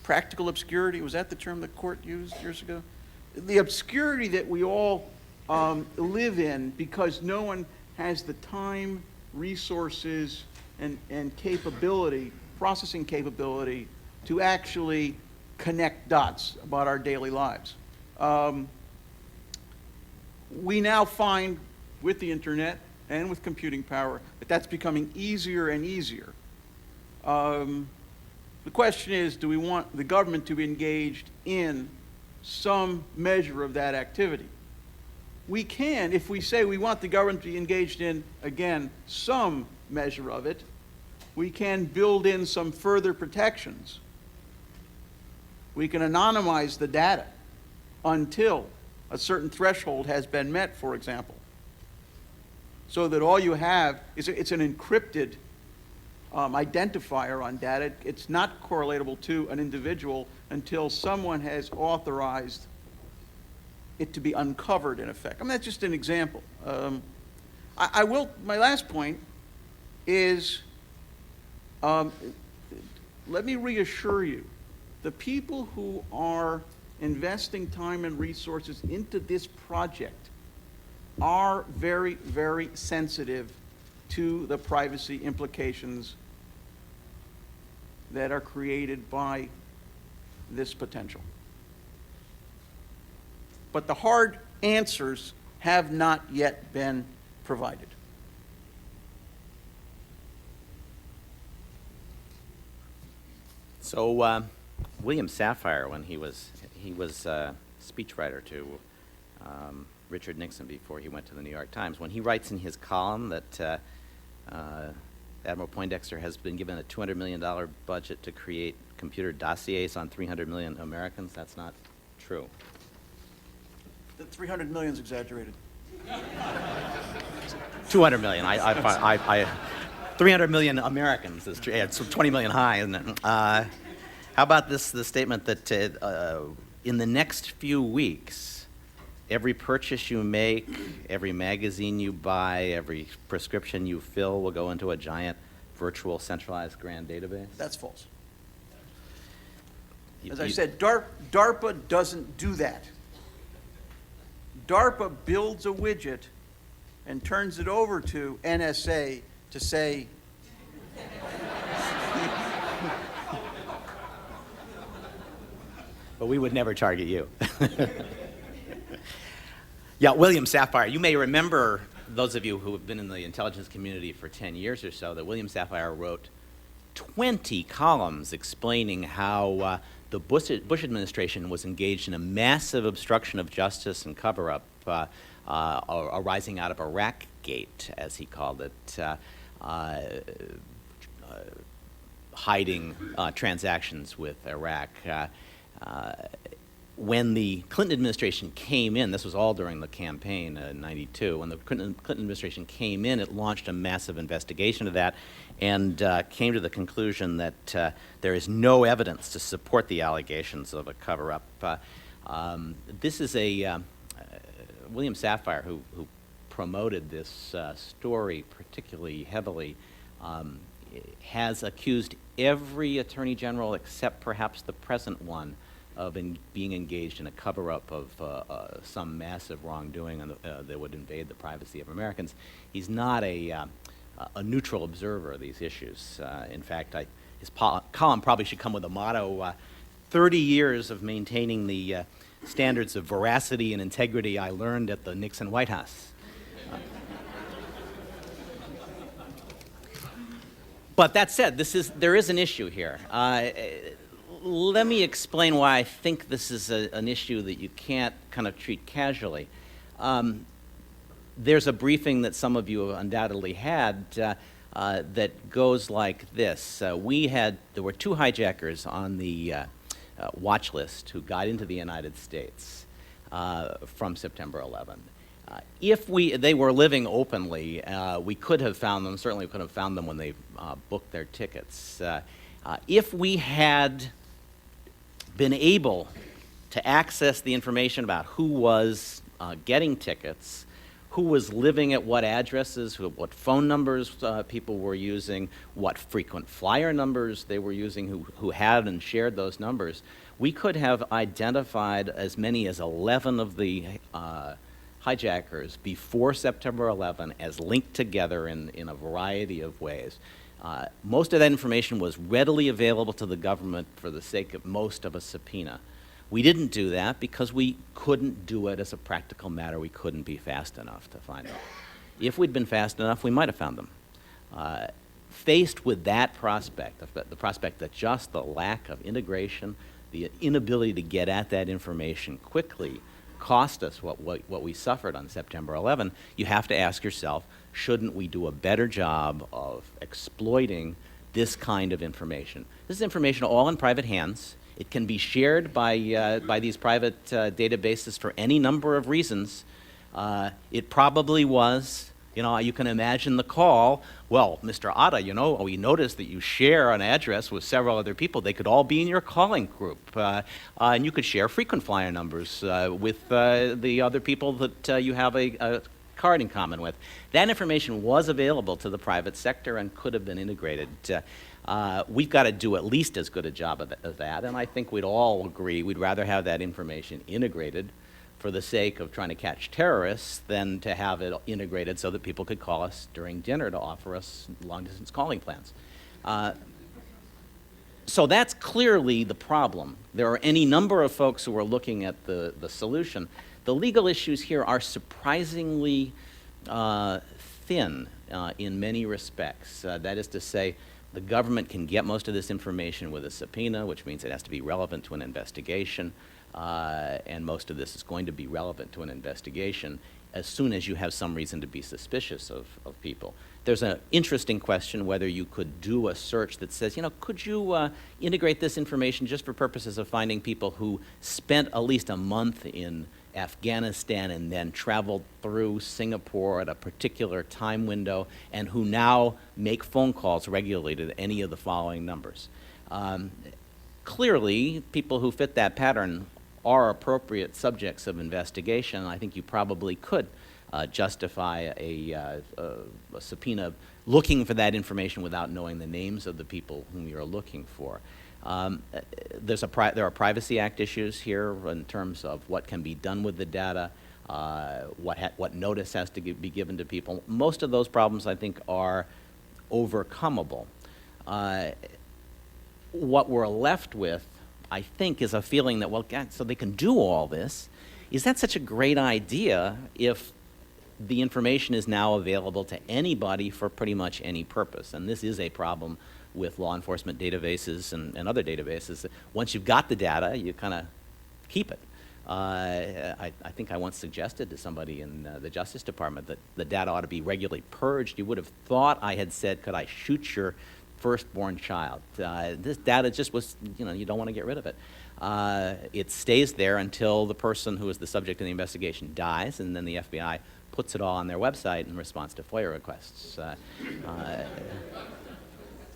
practical obscurity, was that the term the court used years ago? The obscurity that we all live in because no one has the time, resources, and capability, processing capability, to actually connect dots about our daily lives. We now find with the internet and with computing power that that's becoming easier and easier. The question is, do we want the government to be engaged in some measure of that activity? We can, if we say we want the government to be engaged in, again, some measure of it, we can build in some further protections. We can anonymize the data until a certain threshold has been met, for example, so that all you have is it's an encrypted identifier on data. It's not correlatable to an individual until someone has authorized it to be uncovered, in effect. I mean, that's just an example. My last point is, let me reassure you, the people who are investing time and resources into this project are very, very sensitive to the privacy implications that are created by this potential. But the hard answers have not yet been provided. So William Safire, when he was a speechwriter to Richard Nixon before he went to the New York Times, when he writes in his column that Admiral Poindexter has been given a $200 million budget to create computer dossiers on 300 million Americans, that's not true. The 300 million is exaggerated. 200 million. 300 million Americans is true. Yeah, it's 20 million high, isn't it? How about the statement that in the next few weeks, every purchase you make, every magazine you buy, every prescription you fill will go into a giant virtual centralized grand database? That's false. As I said, DARPA doesn't do that. DARPA builds a widget and turns it over to NSA to say, But we would never target you. Yeah, William Safire. You may remember, those of you who have been in the intelligence community for 10 years or so, that William Safire wrote 20 columns explaining how the Bush administration was engaged in a massive obstruction of justice and cover-up arising out of Iraq-gate, as he called it, hiding transactions with Iraq. When the Clinton administration came in, this was all during the campaign in '92, when the Clinton administration came in, it launched a massive investigation of that and came to the conclusion that there is no evidence to support the allegations of a cover-up. This is a William Safire, who promoted this story particularly heavily, has accused every attorney general except perhaps the present one of being engaged in a cover-up of some massive wrongdoing that would invade the privacy of Americans. He's not a neutral observer of these issues. In fact, his column probably should come with a motto, 30 years of maintaining the standards of veracity and integrity I learned at the Nixon White House. But that said, there is an issue here. Let me explain why I think this is an issue that you can't kind of treat casually. There's a briefing that some of you undoubtedly had that goes like this. There were 2 hijackers on the watch list who got into the United States from September 11. If they were living openly, we could have found them, certainly we could have found them when they booked their tickets. If we had been able to access the information about who was getting tickets, who was living at what addresses, what phone numbers people were using, what frequent flyer numbers they were using, who had and shared those numbers, we could have identified as many as 11 of the hijackers before September 11 as linked together in a variety of ways. Most of that information was readily available to the government for the sake of most of a subpoena. We didn't do that because we couldn't do it as a practical matter. We couldn't be fast enough to find them. If we'd been fast enough, we might have found them. Faced with that prospect, the prospect that just the lack of integration, the inability to get at that information quickly cost us what we suffered on September 11, you have to ask yourself, shouldn't we do a better job of exploiting this kind of information? This is information all in private hands. It can be shared by these private databases for any number of reasons. It probably was, you can imagine the call, well, Mr. Otta, we noticed that you share an address with several other people. They could all be in your calling group. And you could share frequent flyer numbers with the other people that you have a card in common with. That information was available to the private sector and could have been integrated. We've got to do at least as good a job of that, and I think we'd all agree we'd rather have that information integrated for the sake of trying to catch terrorists than to have it integrated so that people could call us during dinner to offer us long-distance calling plans. So that's clearly the problem. There are any number of folks who are looking at the solution. The legal issues here are surprisingly thin in many respects. That is to say, the government can get most of this information with a subpoena, which means it has to be relevant to an investigation, and most of this is going to be relevant to an investigation as soon as you have some reason to be suspicious of people. There's an interesting question whether you could do a search that says, could you integrate this information just for purposes of finding people who spent at least a month in Afghanistan and then traveled through Singapore at a particular time window and who now make phone calls regularly to any of the following numbers. Clearly, people who fit that pattern are appropriate subjects of investigation, and I think you probably could justify a subpoena looking for that information without knowing the names of the people whom you're looking for. There are Privacy Act issues here in terms of what can be done with the data, what notice has to be given to people. Most of those problems, I think, are overcomable. What we're left with, I think, is a feeling that, well, God, so they can do all this. Is that such a great idea if the information is now available to anybody for pretty much any purpose? And this is a problem with law enforcement databases and other databases. Once you've got the data, you kind of keep it. I think I once suggested to somebody in the Justice Department that the data ought to be regularly purged. You would have thought I had said, could I shoot your firstborn child? This data just was, you don't want to get rid of it. It stays there until the person who is the subject of the investigation dies, and then the FBI puts it all on their website in response to FOIA requests.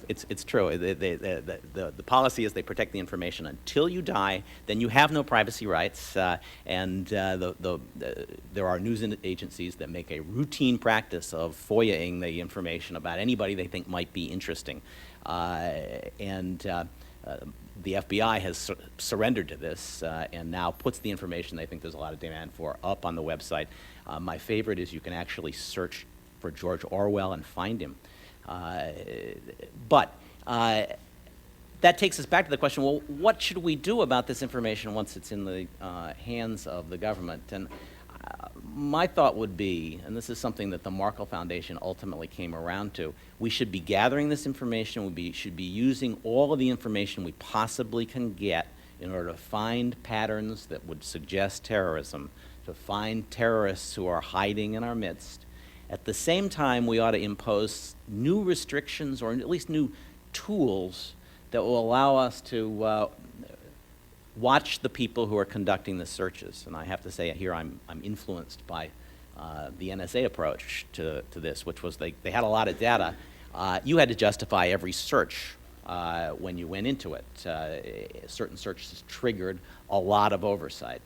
It's true. The policy is they protect the information until you die. Then you have no privacy rights, and there are news agencies that make a routine practice of FOIA-ing the information about anybody they think might be interesting. The FBI has surrendered to this and now puts the information they think there's a lot of demand for up on the website. My favorite is you can actually search for George Orwell and find him. But that takes us back to the question, well, what should we do about this information once it's in the hands of the government? And My thought would be, and this is something that the Markle Foundation ultimately came around to, we should be gathering this information, should be using all of the information we possibly can get in order to find patterns that would suggest terrorism, to find terrorists who are hiding in our midst. At the same time, we ought to impose new restrictions or at least new tools that will allow us to watch the people who are conducting the searches. And I have to say here I'm influenced by the NSA approach to this, which was they had a lot of data. You had to justify every search when you went into it. Certain searches triggered a lot of oversight.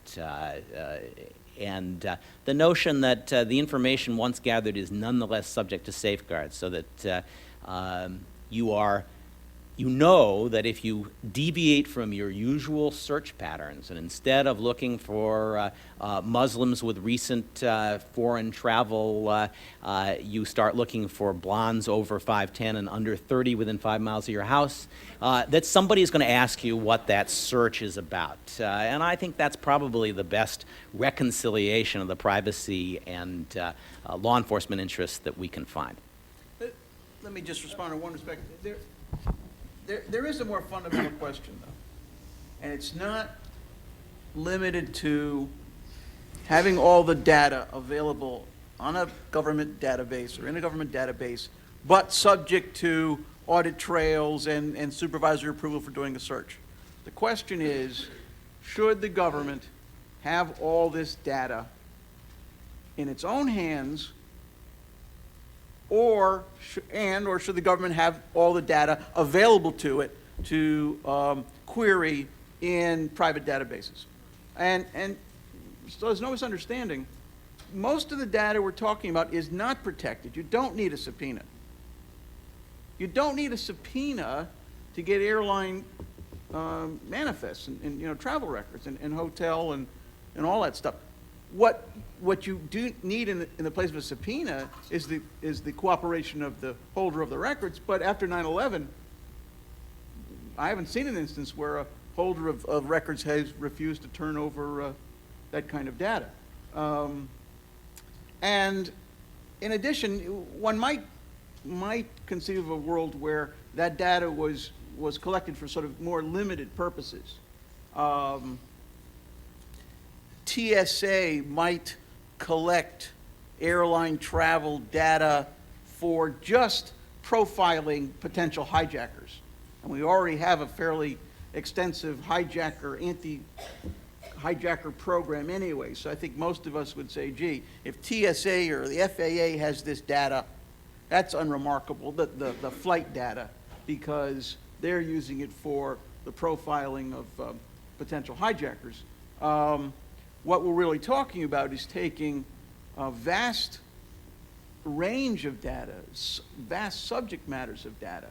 And the notion that the information once gathered is nonetheless subject to safeguards, so that you know that if you deviate from your usual search patterns, and instead of looking for Muslims with recent foreign travel, you start looking for blondes over 5'10" and under 30 within 5 miles of your house, that somebody is going to ask you what that search is about. And I think that's probably the best reconciliation of the privacy and law enforcement interests that we can find. Let me just respond in one respect. There is a more fundamental question, though, and it's not limited to having all the data available on a government database or in a government database, but subject to audit trails and supervisory approval for doing a search. The question is, should the government have all this data in its own hands, or should the government have all the data available to it to query in private databases? And so there's no misunderstanding. Most of the data we're talking about is not protected. You don't need a subpoena. You don't need a subpoena to get airline manifests and travel records and hotel and all that stuff. What you do need in the place of a subpoena is the cooperation of the holder of the records. But after 9/11, I haven't seen an instance where a holder of records has refused to turn over that kind of data. And in addition, one might conceive of a world where that data was collected for sort of more limited purposes. TSA might collect airline travel data for just profiling potential hijackers. And we already have a fairly extensive anti-hijacker program anyway. So I think most of us would say, gee, if TSA or the FAA has this data, that's unremarkable, the flight data, because they're using it for the profiling of potential hijackers. What we're really talking about is taking a vast range of data, vast subject matters of data,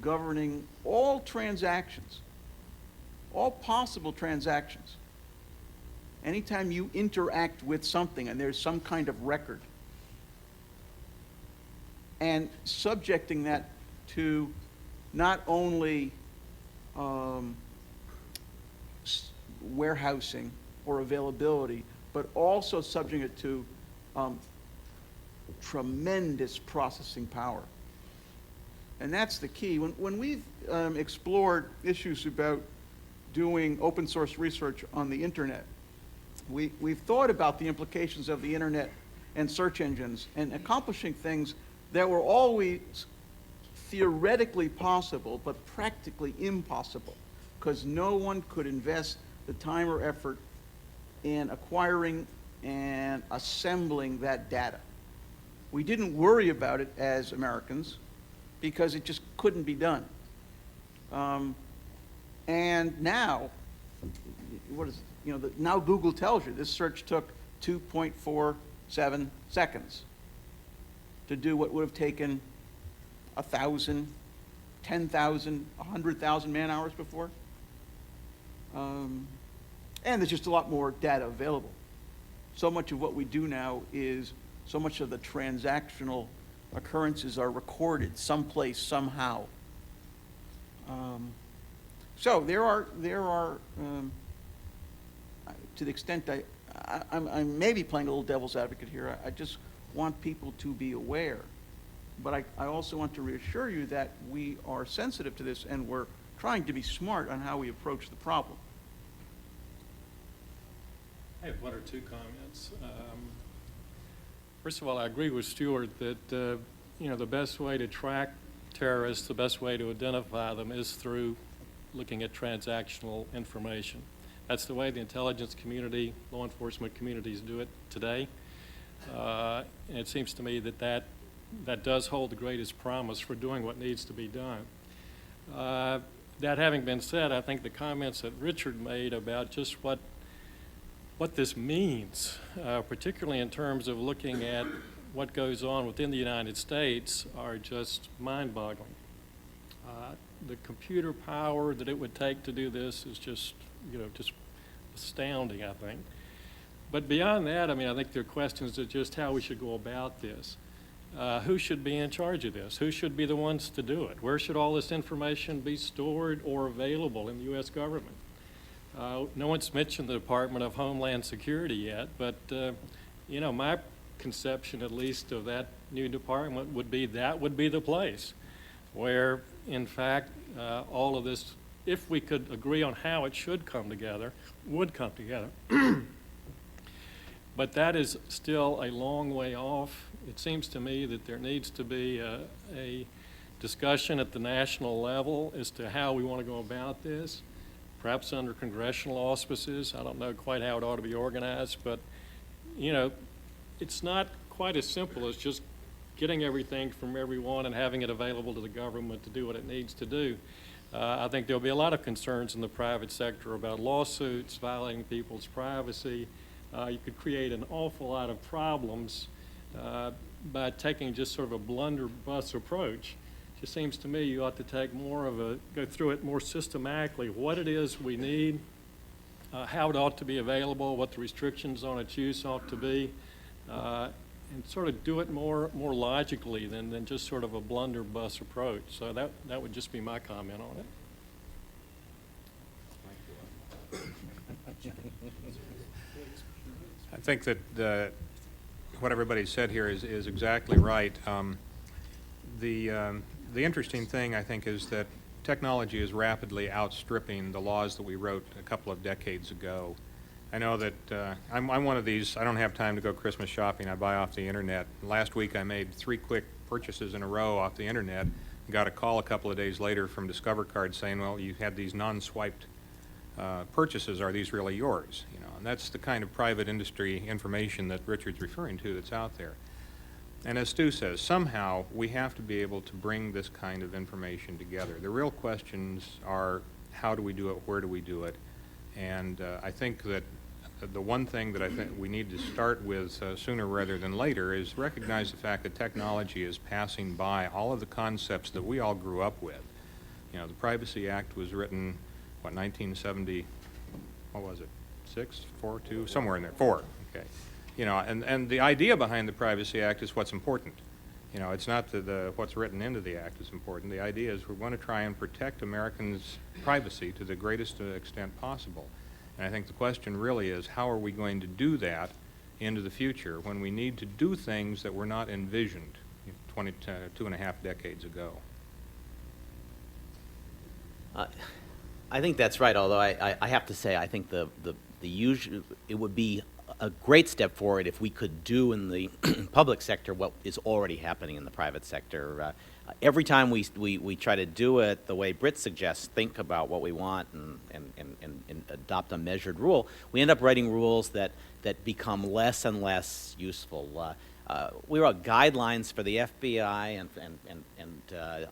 governing all transactions, all possible transactions. Anytime you interact with something and there's some kind of record, and subjecting that to not only warehousing or availability, but also subject it to tremendous processing power. And that's the key. When we've explored issues about doing open source research on the internet, we've thought about the implications of the internet and search engines and accomplishing things that were always theoretically possible, but practically impossible, because no one could invest the time or effort in acquiring and assembling that data. We didn't worry about it as Americans because it just couldn't be done. And now, now Google tells you this search took 2.47 seconds to do what would have taken 1,000, 10,000, 100,000 man-hours before. And there's just a lot more data available. So much of what we do now is, so much of the transactional occurrences are recorded someplace, somehow. So there are to the extent I'm maybe playing a little devil's advocate here. I just want people to be aware. But I also want to reassure you that we are sensitive to this and we're trying to be smart on how we approach the problem. I have one or two comments. First of all, I agree with Stuart that, the best way to track terrorists, the best way to identify them is through looking at transactional information. That's the way the intelligence community, law enforcement communities do it today. And it seems to me that does hold the greatest promise for doing what needs to be done. That having been said, I think the comments that Richard made about just what this means, particularly in terms of looking at what goes on within the United States, are just mind-boggling. The computer power that it would take to do this is just astounding, I think. But beyond that, I think there are questions of just how we should go about this. Who should be in charge of this? Who should be the ones to do it? Where should all this information be stored or available in the U.S. government? No one's mentioned the Department of Homeland Security yet, but, my conception, at least, of that new department would be the place where, in fact, all of this, if we could agree on how it should come together, would come together. But that is still a long way off. It seems to me that there needs to be a discussion at the national level as to how we want to go about this, perhaps under congressional auspices. I don't know quite how it ought to be organized, but, it's not quite as simple as just getting everything from everyone and having it available to the government to do what it needs to do. I think there'll be a lot of concerns in the private sector about lawsuits, violating people's privacy. You could create an awful lot of problems by taking just sort of a blunderbuss approach. It just seems to me you ought to take go through it more systematically, what it is we need, how it ought to be available, what the restrictions on its use ought to be, and sort of do it more logically than just sort of a blunderbuss approach. So that would just be my comment on it. I think that what everybody said here is exactly right. The interesting thing, I think, is that technology is rapidly outstripping the laws that we wrote a couple of decades ago. I know that I'm one of these, I don't have time to go Christmas shopping, I buy off the internet. Last week I made 3 quick purchases in a row off the internet. Got a call a couple of days later from Discover Card saying, well, you had these non-swiped purchases, are these really yours? And that's the kind of private industry information that Richard's referring to that's out there. And as Stu says, somehow we have to be able to bring this kind of information together. The real questions are, how do we do it, where do we do it? And I think that the one thing that I think we need to start with sooner rather than later is recognize the fact that technology is passing by all of the concepts that we all grew up with. The Privacy Act was written, 1970, what was it, 6, 4, 2, somewhere in there, 4, okay. And the idea behind the Privacy Act is what's important. It's not what's written into the act is important. The idea is we want to try and protect Americans' privacy to the greatest extent possible. And I think the question really is, how are we going to do that into the future when we need to do things that were not envisioned 2.5 decades ago? I think that's right, although I have to say I think the usual, it would be a great step forward if we could do in the public sector what is already happening in the private sector. Every time we try to do it the way Britt suggests, think about what we want and adopt a measured rule, we end up writing rules that become less and less useful. We wrote guidelines for the FBI and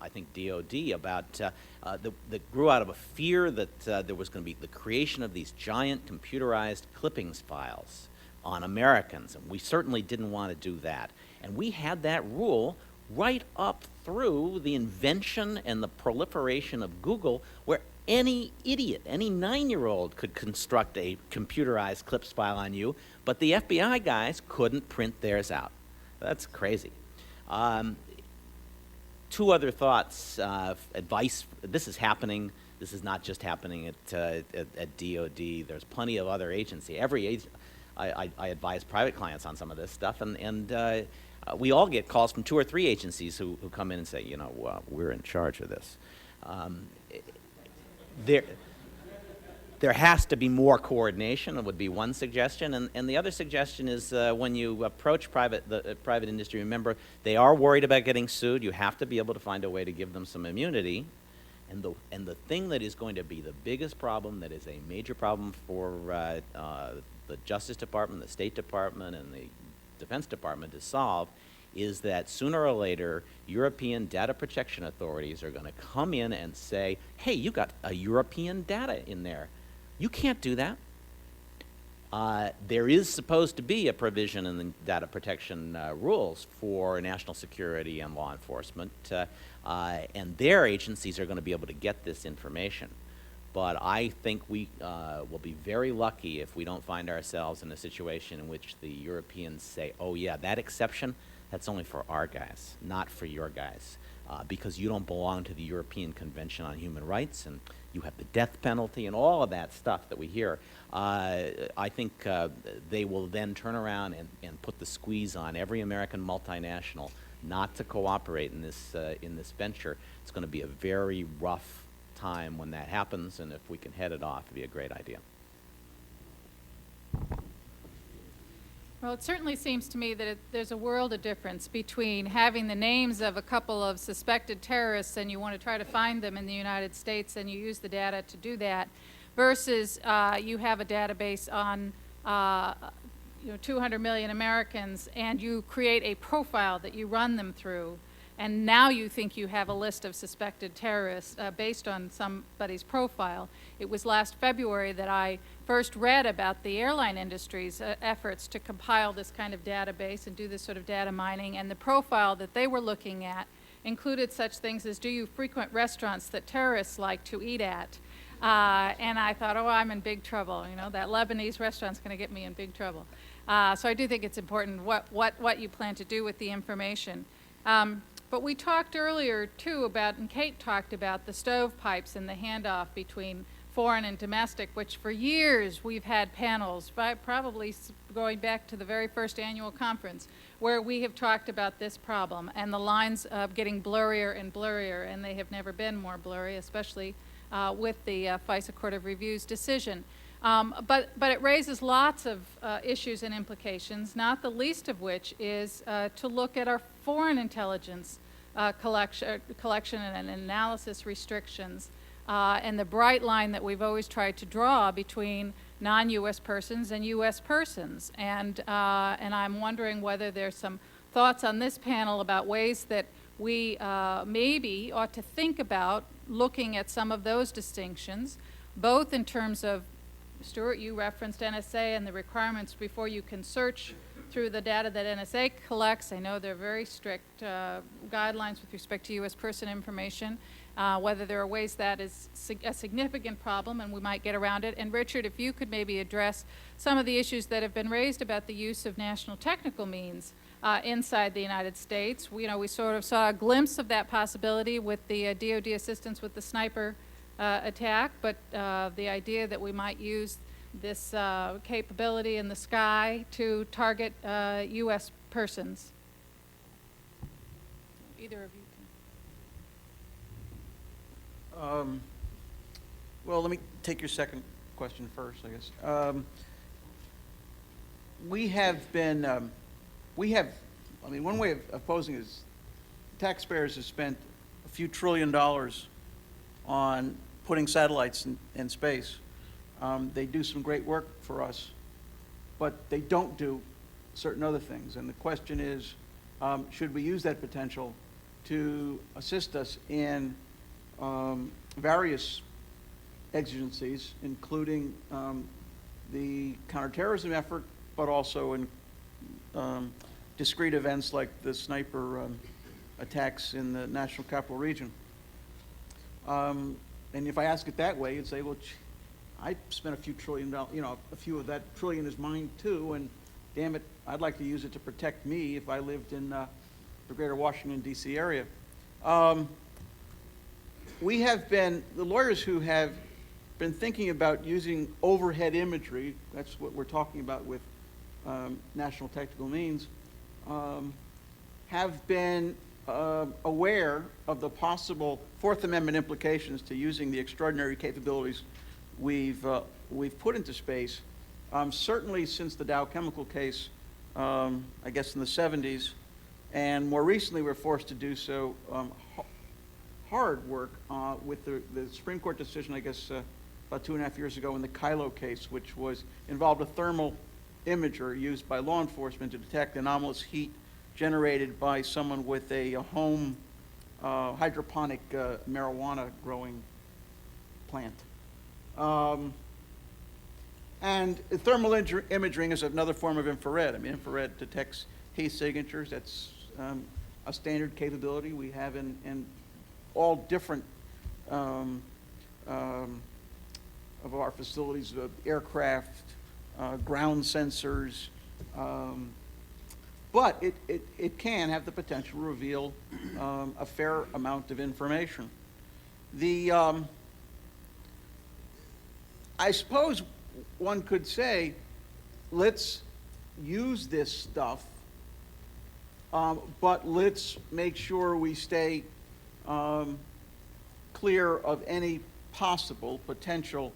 I think DOD about that grew out of a fear that there was going to be the creation of these giant computerized clippings files on Americans, and we certainly didn't want to do that. And we had that rule right up through the invention and the proliferation of Google, where any idiot, any 9-year-old could construct a computerized clips file on you, but the FBI guys couldn't print theirs out. That's crazy. 2 other thoughts, advice. This is happening. This is not just happening at DOD. There's plenty of other agency. I advise private clients on some of this stuff, and we all get calls from 2 or 3 agencies who come in and say, you know, we're in charge of this. There has to be more coordination, would be one suggestion, and the other suggestion is when you approach the private industry, remember, they are worried about getting sued. You have to be able to find a way to give them some immunity. And the thing that is going to be the biggest problem, that is a major problem for the Justice Department, the State Department, and the Defense Department to solve, is that sooner or later, European data protection authorities are going to come in and say, hey, you got a European data in there. You can't do that. There is supposed to be a provision in the data protection rules for national security and law enforcement, and their agencies are going to be able to get this information. But I think we will be very lucky if we don't find ourselves in a situation in which the Europeans say, oh yeah, that exception, that's only for our guys, not for your guys, because you don't belong to the European Convention on Human Rights, and you have the death penalty and all of that stuff that we hear. I think they will then turn around and put the squeeze on every American multinational not to cooperate in this venture. It's going to be a very rough time when that happens, and if we can head it off, it'd be a great idea. Well, it certainly seems to me that there's a world of difference between having the names of a couple of suspected terrorists and you want to try to find them in the United States and you use the data to do that, versus you have a database on 200 million Americans and you create a profile that you run them through, and now you think you have a list of suspected terrorists based on somebody's profile. It was last February that I first read about the airline industry's efforts to compile this kind of database and do this sort of data mining, and the profile that they were looking at included such things as, do you frequent restaurants that terrorists like to eat at? And I thought, oh, I'm in big trouble. You know, that Lebanese restaurant's going to get me in big trouble. So I do think it's important what you plan to do with the information. But we talked earlier, too, about, and Kate talked about, the stovepipes and the handoff between foreign and domestic, which for years we've had panels, probably going back to the very first annual conference, where we have talked about this problem and the lines of getting blurrier and blurrier, and they have never been more blurry, especially with the FISA Court of Review's decision. But it raises lots of issues and implications, not the least of which is to look at our foreign intelligence collection and analysis restrictions, and the bright line that we've always tried to draw between non-U.S. persons and U.S. persons. And I'm wondering whether there's some thoughts on this panel about ways that we maybe ought to think about looking at some of those distinctions, both in terms of, Stuart, you referenced NSA and the requirements before you can search through the data that NSA collects. I know there are very strict guidelines with respect to U.S. person information, whether there are ways that is a significant problem and we might get around it. And Richard, if you could maybe address some of the issues that have been raised about the use of national technical means inside the United States. We sort of saw a glimpse of that possibility with the DoD assistance with the sniper attack, but the idea that we might use this capability in the sky to target U.S. persons. Either of you can. Well, let me take your second question first, I guess. One way of posing is taxpayers have spent a few $1 trillion on putting satellites in space. They do some great work for us, but they don't do certain other things. And the question is, should we use that potential to assist us in various exigencies, including the counterterrorism effort, but also in discrete events like the sniper attacks in the National Capital Region. And if I ask it that way, you'd say, well, I spent a few $1 trillion, a few of that trillion is mine too, and damn it, I'd like to use it to protect me if I lived in the greater Washington, D.C. area. The lawyers who have been thinking about using overhead imagery, that's what we're talking about with National Technical Means, have been aware of the possible Fourth Amendment implications to using the extraordinary capabilities we've put into space. Certainly since the Dow Chemical case, I guess in the 70s, and more recently we're forced to do so hard work with the Supreme Court decision, I guess, about 2.5 years ago in the Kylo case, which involved a thermal imager used by law enforcement to detect anomalous heat generated by someone with a home hydroponic marijuana growing plant. And thermal imaging is another form of infrared. I mean, infrared detects heat signatures. That's a standard capability we have in all different of our facilities, aircraft, ground sensors. But it can have the potential to reveal a fair amount of information. I suppose one could say, let's use this stuff, but let's make sure we stay clear of any possible potential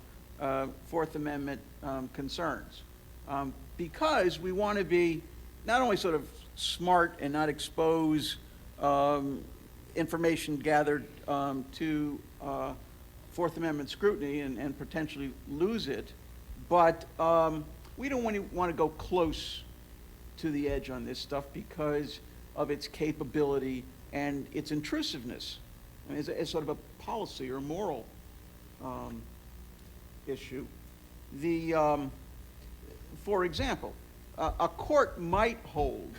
Fourth Amendment concerns. Because we want to be not only sort of smart and not expose information gathered to Fourth Amendment scrutiny and potentially lose it, but we don't want to go close to the edge on this stuff because of its capability and its intrusiveness. I mean, it's sort of a policy or moral issue. For example, a court might hold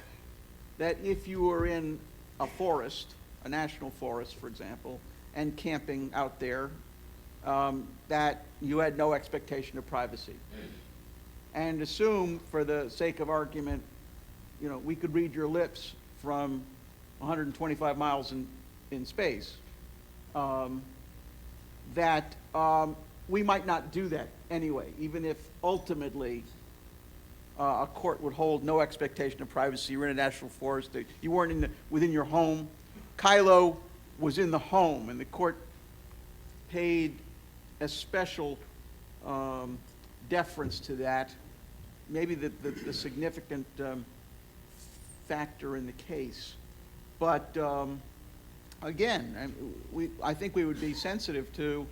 that if you were in a forest, a national forest, for example, and camping out there, that you had no expectation of privacy. And assume, for the sake of argument, we could read your lips from 125 miles in space, that we might not do that anyway, even if ultimately a court would hold no expectation of privacy. You were in a national forest. You weren't within your home. Kylo was in the home, and the court paid a special deference to that, maybe the significant factor in the case. But again, I think we would be sensitive to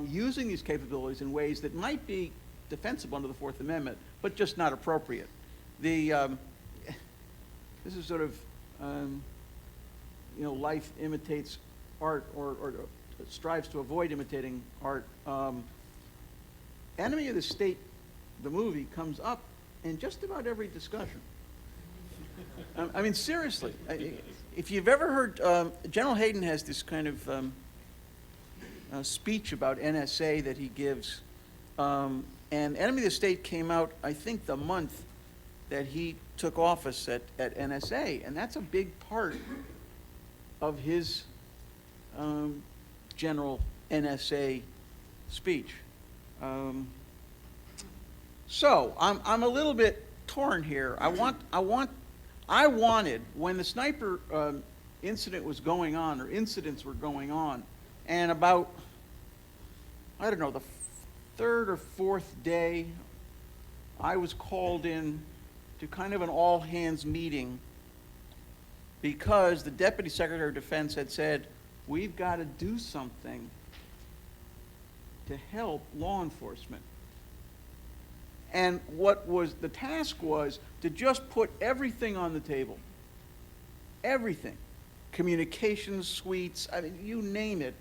using these capabilities in ways that might be defensible under the Fourth Amendment, but just not appropriate. This is sort of, life imitates art or strives to avoid imitating art. Enemy of the State, the movie, comes up in just about every discussion. I mean, seriously, if you've ever heard, General Hayden has this kind of speech about NSA that he gives, and Enemy of the State came out, I think, the month that he took office at NSA, and that's a big part of his general NSA speech. So I'm a little bit torn here. I wanted, when the sniper incident was going on, or incidents were going on, and about, I don't know, the third or fourth day, I was called in to kind of an all-hands meeting because the Deputy Secretary of Defense had said, we've got to do something to help law enforcement. And the task was to just put everything on the table. Everything. Communications suites, I mean, you name it.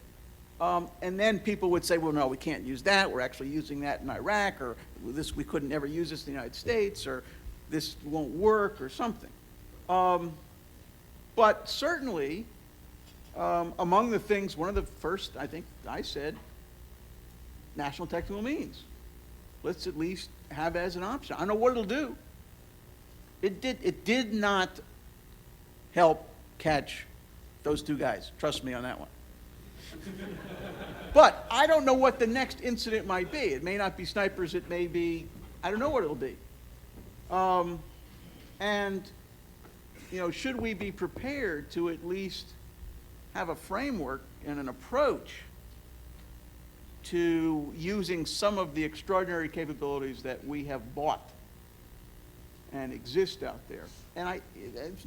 And then people would say, well, no, we can't use that. We're actually using that in Iraq, or we couldn't ever use this in the United States, or this won't work, or something. But certainly, among the things, one of the first, I think I said, national technical means. Let's at least have as an option. I don't know what it'll do. It did not help catch those two guys. Trust me on that one. But I don't know what the next incident might be. It may not be snipers. It may be, I don't know what it'll be. And, you know, should we be prepared to at least have a framework and an approach to using some of the extraordinary capabilities that we have bought and exist out there? And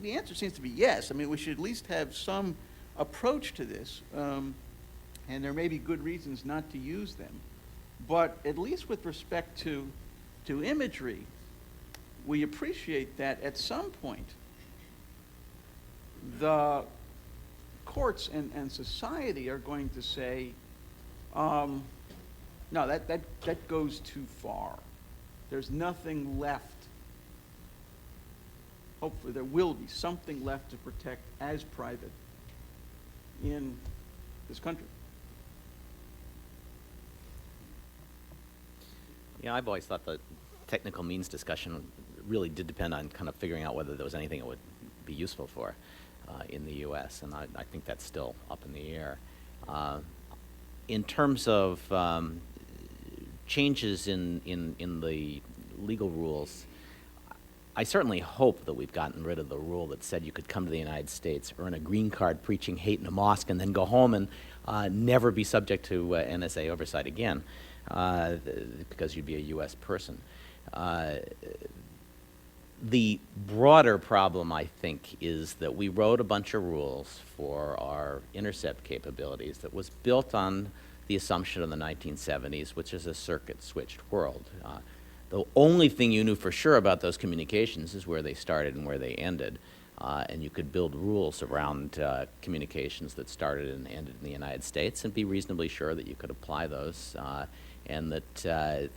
the answer seems to be yes. I mean, we should at least have some approach to this. And there may be good reasons not to use them. But at least with respect to imagery, we appreciate that at some point the courts and society are going to say, no, that goes too far. There's nothing left. Hopefully there will be something left to protect as private in this country. Yeah, I've always thought the technical means discussion really did depend on kind of figuring out whether there was anything it would be useful for in the U.S., and I think that's still up in the air. In terms of changes in the legal rules, I certainly hope that we've gotten rid of the rule that said you could come to the United States, earn a green card preaching hate in a mosque, and then go home and never be subject to NSA oversight again, because you'd be a U.S. person. The broader problem, I think, is that we wrote a bunch of rules for our intercept capabilities that was built on the assumption of the 1970s, which is a circuit-switched world. The only thing you knew for sure about those communications is where they started and where they ended. And you could build rules around communications that started and ended in the United States and be reasonably sure that you could apply those and that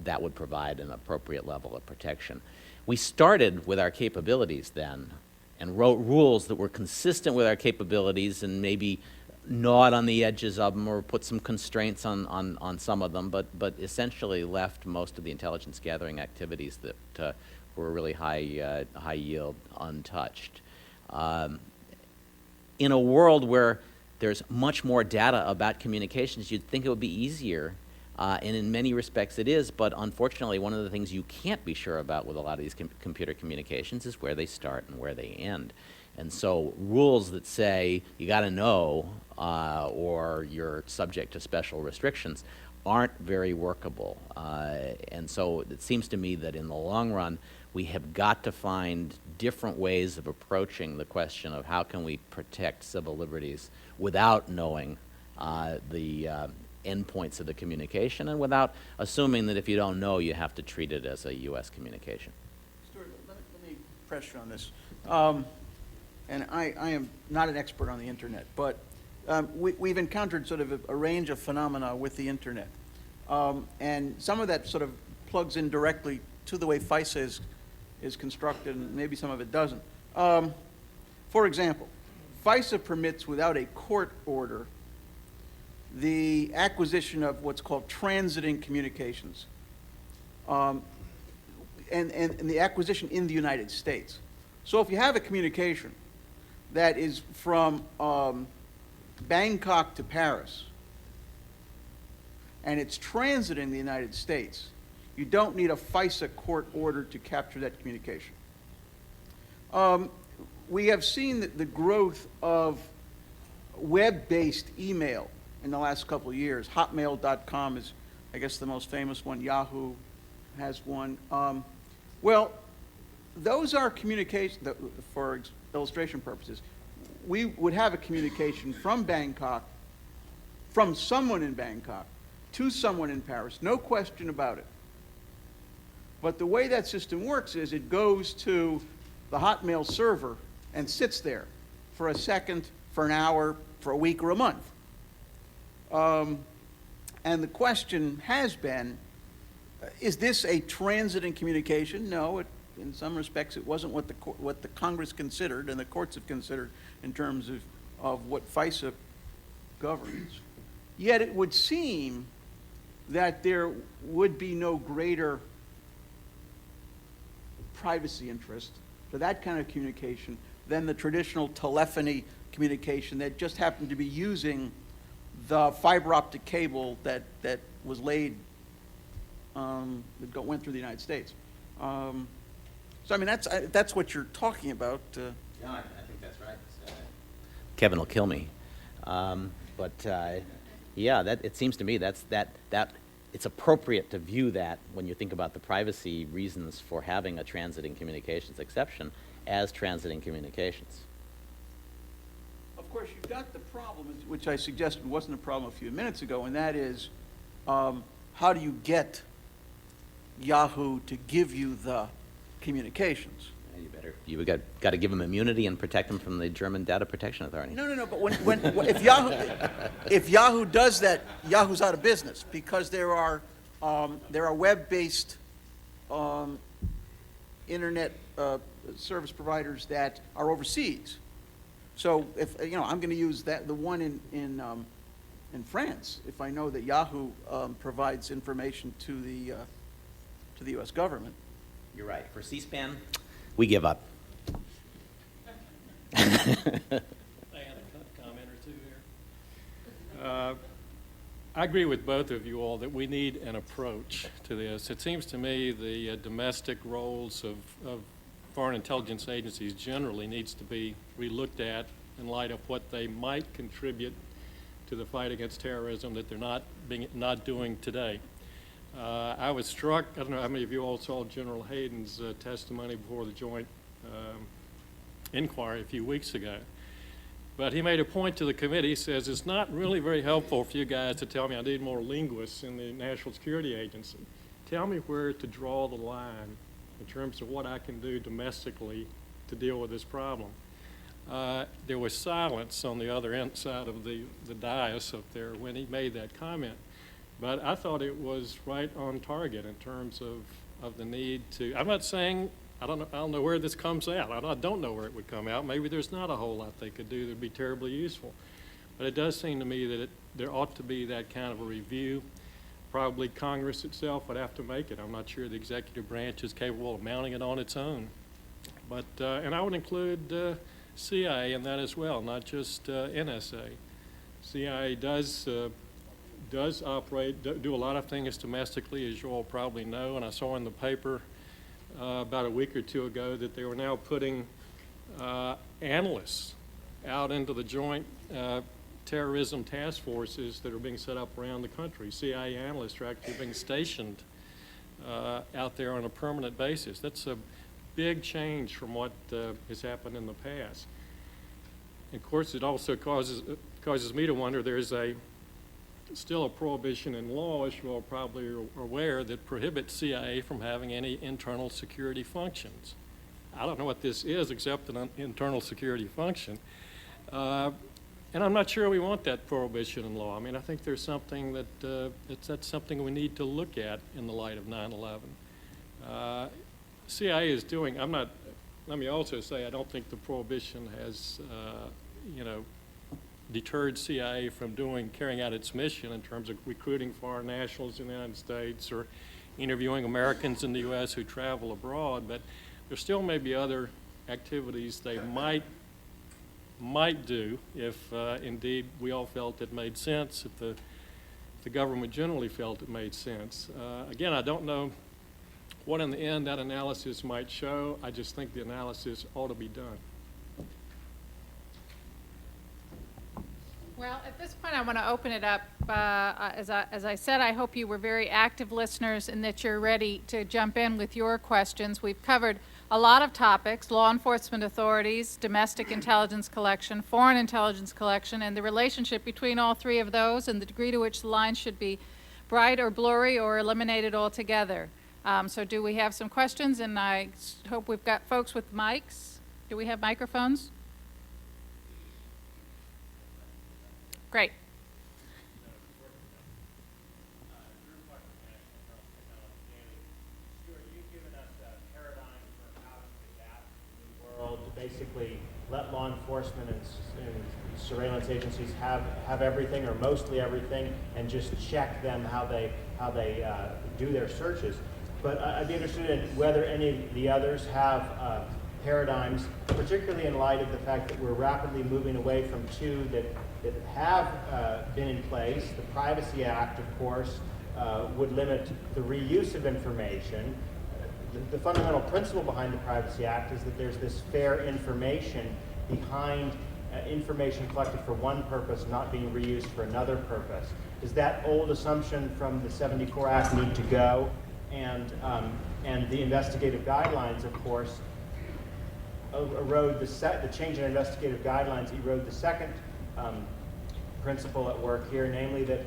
that would provide an appropriate level of protection. We started with our capabilities then and wrote rules that were consistent with our capabilities and maybe gnawed on the edges of them or put some constraints on some of them, but essentially left most of the intelligence gathering activities that were really high yield untouched. In a world where there's much more data about communications, you'd think it would be easier, and in many respects it is, but unfortunately one of the things you can't be sure about with a lot of these computer communications is where they start and where they end. And so rules that say you got to know or you're subject to special restrictions aren't very workable. And so it seems to me that in the long run, we have got to find different ways of approaching the question of how can we protect civil liberties without knowing the endpoints of the communication and without assuming that if you don't know, you have to treat it as a U.S. communication. Stuart, let me press you on this. And I am not an expert on the internet, but we've encountered sort of a range of phenomena with the internet. And some of that sort of plugs in directly to the way FISA is constructed, and maybe some of it doesn't. For example, FISA permits without a court order the acquisition of what's called transiting communications, and the acquisition in the United States. So if you have a communication that is from Bangkok to Paris, and it's transiting the United States, you don't need a FISA court order to capture that communication. We have seen the growth of web-based email in the last couple of years. Hotmail.com is, I guess, the most famous one. Yahoo has one. Well, those are communications, for illustration purposes. We would have a communication from Bangkok, from someone in Bangkok, to someone in Paris, no question about it. But the way that system works is it goes to the Hotmail server and sits there for a second, for an hour, for a week, or a month. And the question has been, is this a transiting communication? No, in some respects it wasn't what the Congress considered and the courts have considered in terms of what FISA governs. Yet it would seem that there would be no greater privacy interest for that kind of communication than the traditional telephony communication that just happened to be using the fiber optic cable that was laid, that went through the United States. So, I mean, that's what you're talking about. No, I think that's right. Kevin will kill me. Yeah, it seems to me that it's appropriate to view that when you think about the privacy reasons for having a transiting communications exception as transiting communications. Of course, you've got the problem, which I suggested wasn't a problem a few minutes ago, and that is, how do you get Yahoo to give you the communications? You got to give them immunity and protect them from the German Data Protection Authority. No, but if Yahoo does that, Yahoo's out of business, because there are web-based internet service providers that are overseas. So if, I'm going to use the one in France, if I know that Yahoo provides information to the U.S. government. You're right. For C-SPAN, we give up. I had a comment or two here. I agree with both of you all that we need an approach to this. It seems to me the domestic roles of foreign intelligence agencies generally needs to be relooked at in light of what they might contribute to the fight against terrorism that they're not doing today. I was struck, I don't know how many of you all saw General Hayden's testimony before the joint inquiry a few weeks ago. But he made a point to the committee. He says, it's not really very helpful for you guys to tell me I need more linguists in the National Security Agency. Tell me where to draw the line in terms of what I can do domestically to deal with this problem. There was silence on the other side of the dais up there when he made that comment. But I thought it was right on target in terms of the need to, I'm not saying, I don't know where this comes out. I don't know where it would come out. Maybe there's not a whole lot they could do that would be terribly useful. But it does seem to me that there ought to be that kind of a review. Probably Congress itself would have to make it. I'm not sure the executive branch is capable of mounting it on its own. But, and I would include CIA in that as well, not just NSA. CIA does operate, do a lot of things domestically, as you all probably know, and I saw in the paper about a week or two ago that they were now putting analysts out into the joint terrorism task forces that are being set up around the country. CIA analysts are actually being stationed out there on a permanent basis. That's a big change from what has happened in the past. Of course, it also causes me to wonder, there's still a prohibition in law, as you all probably are aware, that prohibits CIA from having any internal security functions. I don't know what this is except an internal security function. And I'm not sure we want that prohibition in law. I mean, I think there's something that's something we need to look at in the light of 9/11. CIA is doing, let me also say, I don't think the prohibition has, deterred CIA from carrying out its mission in terms of recruiting foreign nationals in the United States or interviewing Americans in the U.S. who travel abroad, but there still may be other activities they might do if indeed we all felt it made sense, if the government generally felt it made sense. Again, I don't know what in the end that analysis might show. I just think the analysis ought to be done. Well, at this point, I want to open it up. As I said, I hope you were very active listeners and that you're ready to jump in with your questions. We've covered a lot of topics: law enforcement authorities, domestic intelligence collection, foreign intelligence collection, and the relationship between all three of those and the degree to which the lines should be bright or blurry or eliminated altogether. So do we have some questions? And I hope we've got folks with mics. Do we have microphones? Great. World to basically let law enforcement and surveillance agencies have everything or mostly everything, and just check them how they do their searches. But I'd be interested in whether any of the others have paradigms, particularly in light of the fact that we're rapidly moving away from two that have been in place. The Privacy Act, of course, would limit the reuse of information. the fundamental principle behind the Privacy Act is that there's this fair information behind information collected for one purpose not being reused for another purpose. Does that old assumption from the '74 Act need to go? And the investigative guidelines, of course, erode the change in investigative guidelines erode the second principle at work here, namely that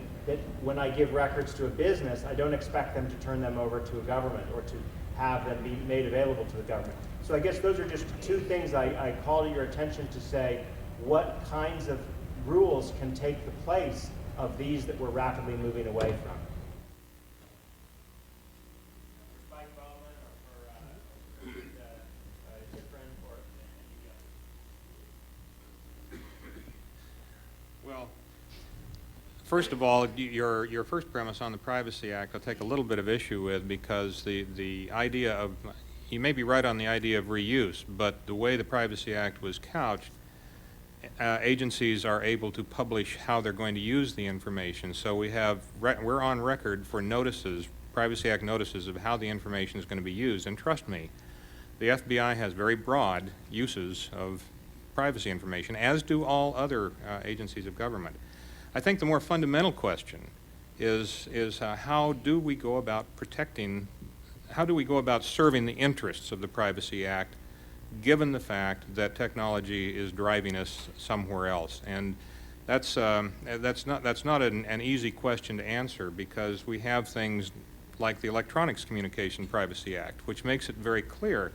when I give records to a business, I don't expect them to turn them over to a government or to have them be made available to the government. So I guess those are just two things I call to your attention to say what kinds of rules can take the place of these that we're rapidly moving away from. Well, first of all, your first premise on the Privacy Act I'll take a little bit of issue with, because the idea of, you may be right on the idea of reuse, but the way the Privacy Act was couched, agencies are able to publish how they're going to use the information. So we're on record for notices, Privacy Act notices of how the information is going to be used. And trust me, the FBI has very broad uses of privacy information, as do all other agencies of government. I think the more fundamental question is how do we go about serving the interests of the Privacy Act, given the fact that technology is driving us somewhere else? And that's not an easy question to answer, because we have things like the Electronics Communication Privacy Act, which makes it very clear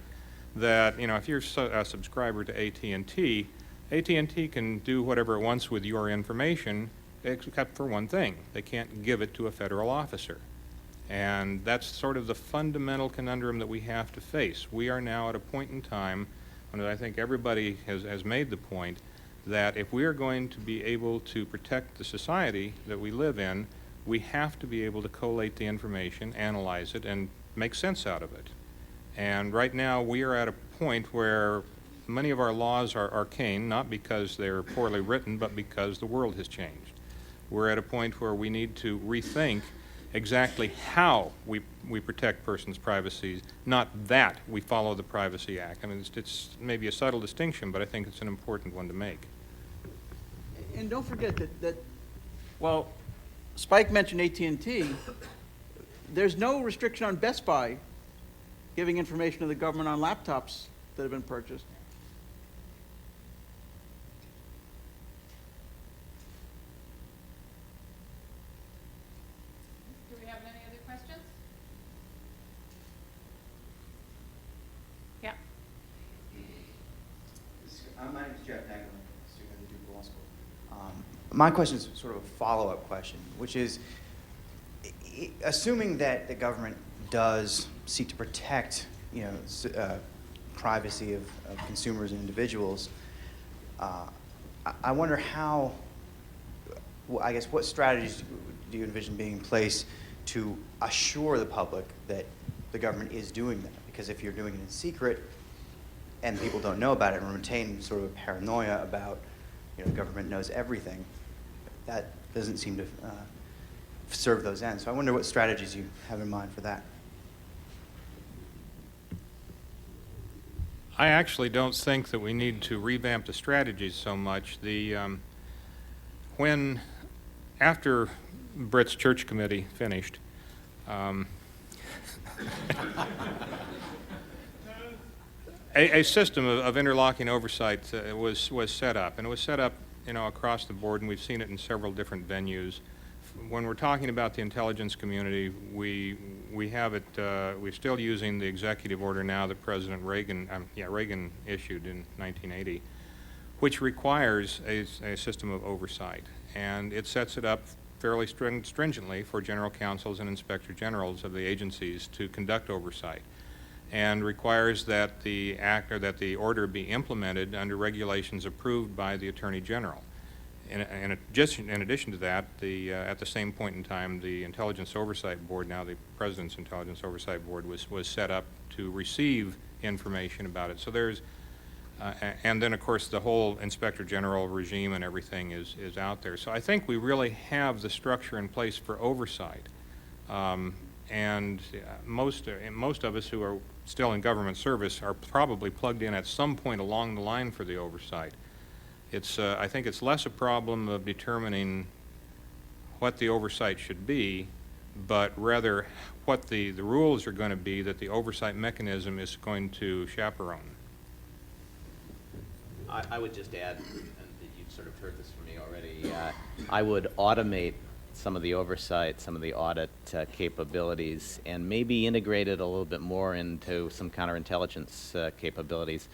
that, you know, if you're a subscriber to AT&T, AT&T can do whatever it wants with your information, except for one thing: they can't give it to a federal officer. And that's sort of the fundamental conundrum that we have to face. We are now at a point in time when I think everybody has made the point that if we are going to be able to protect the society that we live in, we have to be able to collate the information, analyze it, and make sense out of it. And right now we are at a point where many of our laws are arcane, not because they're poorly written, but because the world has changed. We're at a point where we need to rethink exactly how we protect persons' privacy, not that we follow the Privacy Act. I mean, it's maybe a subtle distinction, but I think it's an important one to make. And don't forget that well, Spike mentioned AT&T. There's no restriction on Best Buy giving information to the government on laptops that have been purchased. Do we have any other questions? Yeah. My name is Jeff Nagel, student at the Duke Law School. My question is sort of a follow-up question, which is, assuming that the government does seek to protect, you know, privacy of consumers and individuals, I wonder how, I guess, what strategies do you envision being in place to assure the public that the government is doing that? Because if you're doing it in secret and people don't know about it and retain sort of a paranoia about, you know, the government knows everything, that doesn't seem to serve those ends. So I wonder what strategies you have in mind for that. I actually don't think that we need to revamp the strategies so much. When, after Britt's church committee finished, a system of interlocking oversight was set up, and it was set up, you know, across the board, and we've seen it in several different venues. When we're talking about the intelligence community, we have it. We're still using the executive order now that President Reagan issued in 1980, which requires a system of oversight, and it sets it up fairly stringently for general counsels and inspector generals of the agencies to conduct oversight, and requires that the act or that the order be implemented under regulations approved by the Attorney General. In addition to that, at the same point in time, the Intelligence Oversight Board, now the President's Intelligence Oversight Board, was set up to receive information about it. So there's, and then of course the whole Inspector General regime and everything is out there. So I think we really have the structure in place for oversight. And most of us who are still in government service are probably plugged in at some point along the line for the oversight. It's, I think it's less a problem of determining what the oversight should be, but rather what the rules are going to be that the oversight mechanism is going to chaperone. I would just add, and you've sort of heard this from me already, I would automate some of the oversight, some of the audit capabilities, and maybe integrate it a little bit more into some counterintelligence capabilities.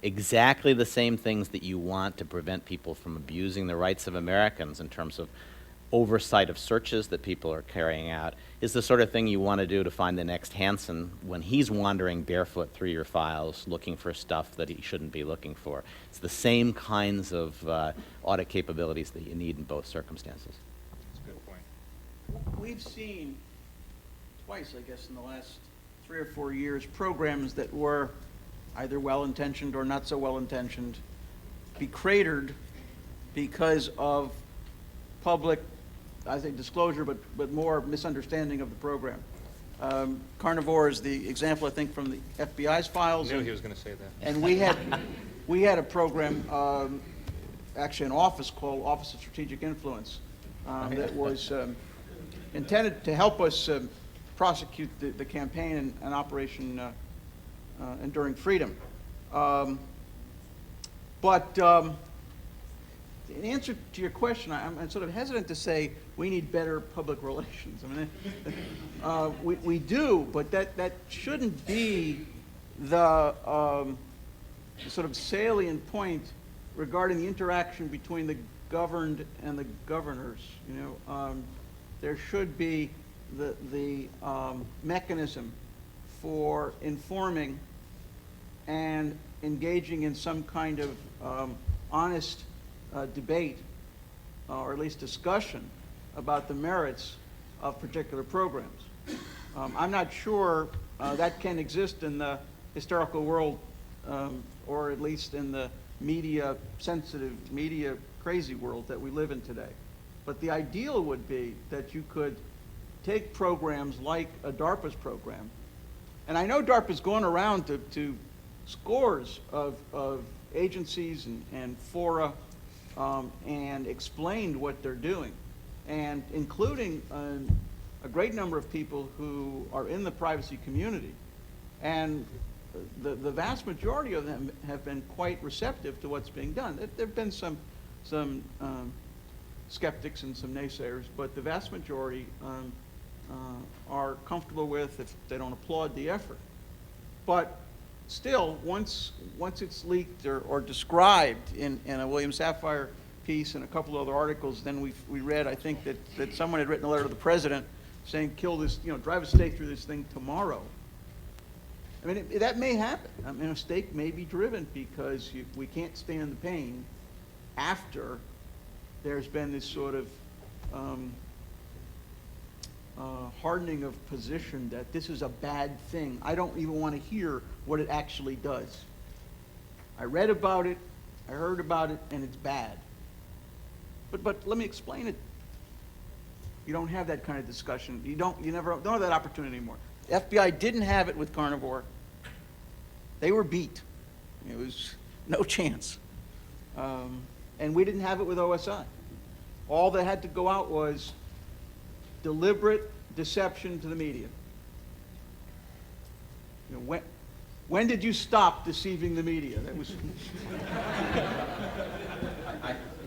Exactly the same things that you want to prevent people from abusing the rights of Americans in terms of oversight of searches that people are carrying out is the sort of thing you want to do to find the next Hansen when he's wandering barefoot through your files looking for stuff that he shouldn't be looking for. It's the same kinds of audit capabilities that you need in both circumstances. That's a good point. We've seen twice, I guess, in the last 3 or 4 years, programs that were either well-intentioned or not so well-intentioned be cratered because of public, I think, disclosure, but more misunderstanding of the program. Carnivore is the example, I think, from the FBI's files. I knew he was going to say that. And we had a program, actually an office called Office of Strategic Influence, that was intended to help us prosecute the campaign and Operation Enduring Freedom. In answer to your question, I'm sort of hesitant to say we need better public relations. I mean, we do, but that shouldn't be the sort of salient point regarding the interaction between the governed and the governors. You know, there should be the mechanism for informing and engaging in some kind of honest debate, or at least discussion, about the merits of particular programs. I'm not sure that can exist in the historical world, or at least in the media-sensitive, media-crazy world that we live in today. But the ideal would be that you could take programs like a DARPA's program, and I know DARPA's gone around to scores of agencies and fora and explained what they're doing, and including a great number of people who are in the privacy community. And the vast majority of them have been quite receptive to what's being done. There have been some skeptics and some naysayers, but the vast majority are comfortable with, if they don't applaud the effort. But still, once it's leaked or described in a William Safire piece and a couple other articles, then we read, I think, that someone had written a letter to the president saying, kill this, drive a stake through this thing tomorrow. I mean, that may happen. I mean, a stake may be driven because we can't stand the pain after there's been this sort of hardening of position that this is a bad thing. I don't even want to hear what it actually does. I read about it, I heard about it, and it's bad. But let me explain it. You don't have that kind of discussion. You don't have that opportunity anymore. The FBI didn't have it with Carnivore. They were beat. It was no chance. And we didn't have it with OSI. All that had to go out was deliberate deception to the media. When did you stop deceiving the media? That was.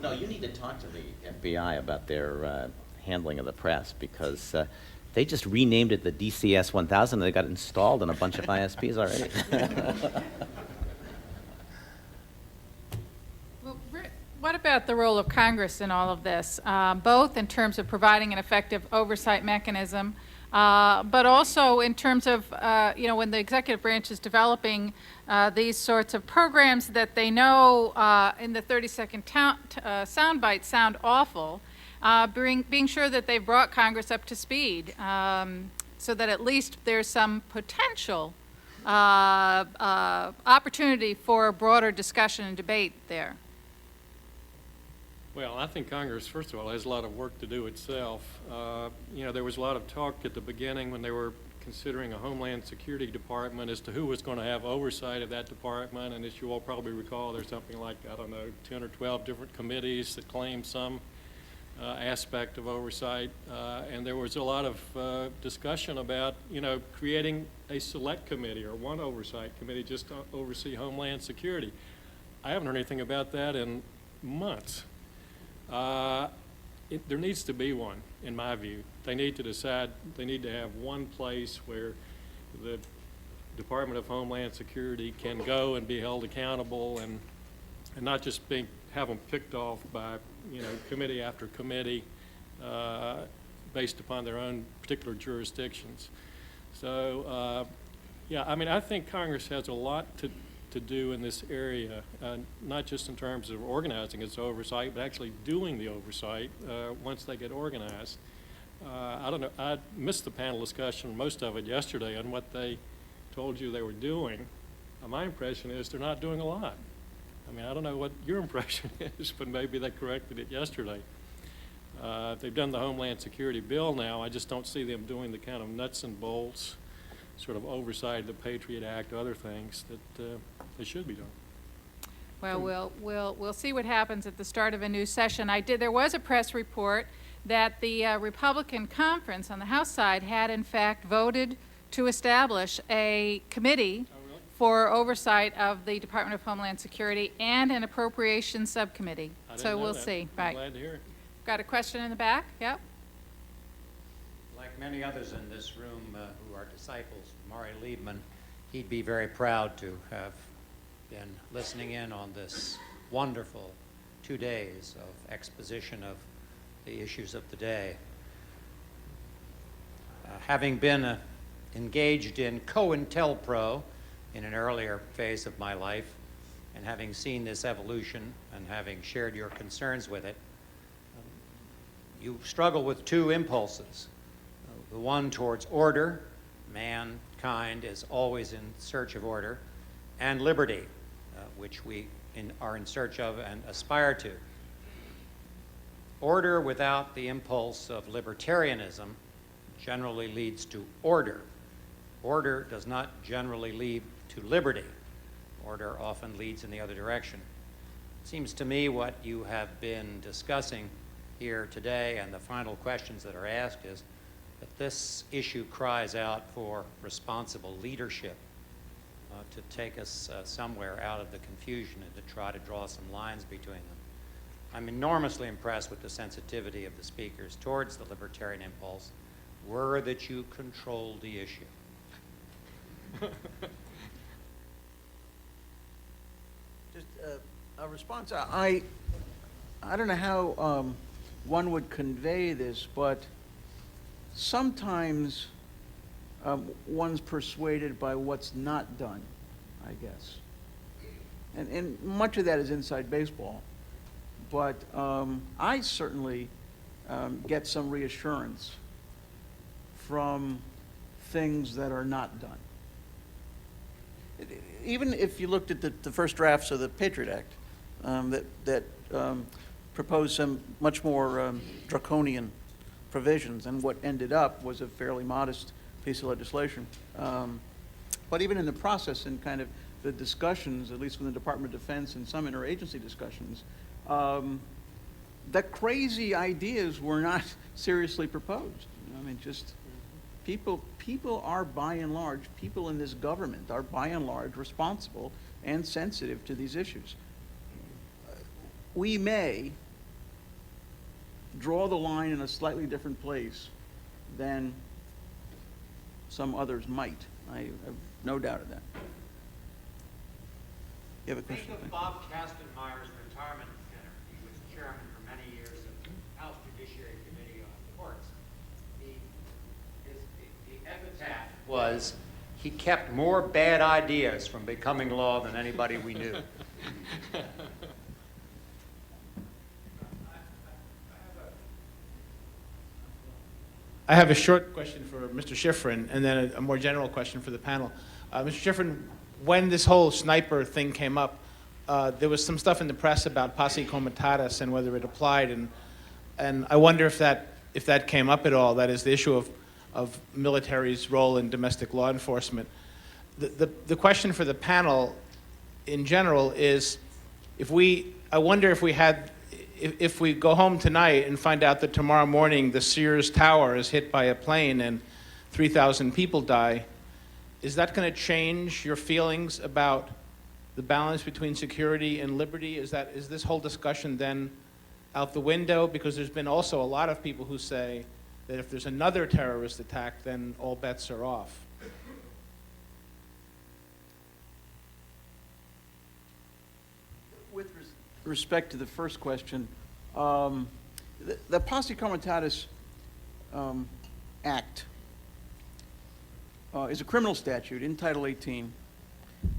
No, you need to talk to the FBI about their handling of the press, because they just renamed it the DCS 1000 and they got it installed in a bunch of ISPs already. Well, what about the role of Congress in all of this, both in terms of providing an effective oversight mechanism, but also in terms of, when the executive branch is developing these sorts of programs that they know in the 30-second sound bites sound awful, being sure that they've brought Congress up to speed, so that at least there's some potential opportunity for a broader discussion and debate there. Well, I think Congress, first of all, has a lot of work to do itself. There was a lot of talk at the beginning when they were considering a Homeland Security Department as to who was going to have oversight of that department. And as you all probably recall, there's something like, I don't know, 10 or 12 different committees that claim some aspect of oversight. And there was a lot of discussion about, creating a select committee or one oversight committee just to oversee Homeland Security. I haven't heard anything about that in months. There needs to be one, in my view. They need to decide, they need to have one place where the Department of Homeland Security can go and be held accountable and not just have them picked off by, committee after committee based upon their own particular jurisdictions. So, I think Congress has a lot to do in this area, not just in terms of organizing its oversight, but actually doing the oversight once they get organized. I don't know, I missed the panel discussion, most of it yesterday, on what they told you they were doing. My impression is they're not doing a lot. I don't know what your impression is, but maybe they corrected it yesterday. They've done the Homeland Security bill now. I just don't see them doing the kind of nuts and bolts sort of oversight of the Patriot Act, other things that they should be doing. Well, we'll see what happens at the start of a new session. There was a press report that the Republican conference on the House side had in fact voted to establish a committee for oversight of the Department of Homeland Security and an appropriations subcommittee. So we'll see. I'm Right. glad to hear it. Got a question in the back? Yep. Like many others in this room who are disciples of Maury Liebman, he'd be very proud to have been listening in on this wonderful 2 days of exposition of the issues of the day. Having been engaged in COINTELPRO in an earlier phase of my life, and having seen this evolution and having shared your concerns with it, you struggle with two impulses. The one towards order, mankind is always in search of order, and liberty, which we are in search of and aspire to. Order without the impulse of libertarianism generally leads to order. Order does not generally lead to liberty. Order often leads in the other direction. It seems to me what you have been discussing here today and the final questions that are asked is that this issue cries out for responsible leadership to take us somewhere out of the confusion and to try to draw some lines between them. I'm enormously impressed with the sensitivity of the speakers towards the libertarian impulse, were that you controlled the issue. Just a response. I don't know how one would convey this, but sometimes one's persuaded by what's not done, I guess. And much of that is inside baseball. But I certainly get some reassurance from things that are not done. Even if you looked at the first drafts of the Patriot Act that proposed some much more draconian provisions, and what ended up was a fairly modest piece of legislation. But even in the process and kind of the discussions, at least with the Department of Defense and some interagency discussions, the crazy ideas were not seriously proposed. Just people are by and large, people in this government are by and large responsible and sensitive to these issues. We may draw the line in a slightly different place than some others might. I have no doubt of that. You have a question? Think of Bob Kastenmeyer's retirement dinner. He was chairman for many years of the House Judiciary Committee on Courts. The epitaph was, he kept more bad ideas from becoming law than anybody we knew. I have a short question for Mr. Schifrin, and then a more general question for the panel. Mr. Schifrin, when this whole sniper thing came up, there was some stuff in the press about posse comitatus and whether it applied, and I wonder if that came up at all. That is the issue of military's role in domestic law enforcement. The question for the panel in general is, I wonder if we go home tonight and find out that tomorrow morning the Sears Tower is hit by a plane and 3,000 people die, is that going to change your feelings about the balance between security and liberty? Is this whole discussion then out the window? Because there's been also a lot of people who say that if there's another terrorist attack, then all bets are off. With respect to the first question, the Posse Comitatus Act is a criminal statute in Title 18.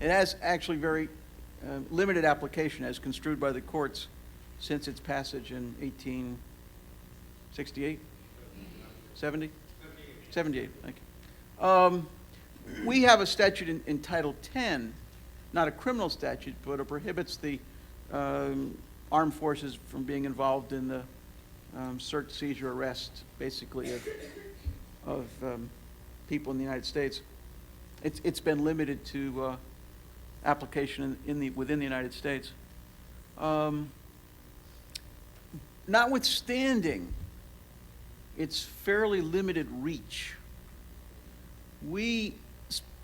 It has actually very limited application as construed by the courts since its passage in 1868? 70? 78, thank you. We have a statute in Title 10, not a criminal statute, but it prohibits the armed forces from being involved in the search, seizure, arrest, basically, of people in the United States. It's been limited to application within the United States. Notwithstanding its fairly limited reach, we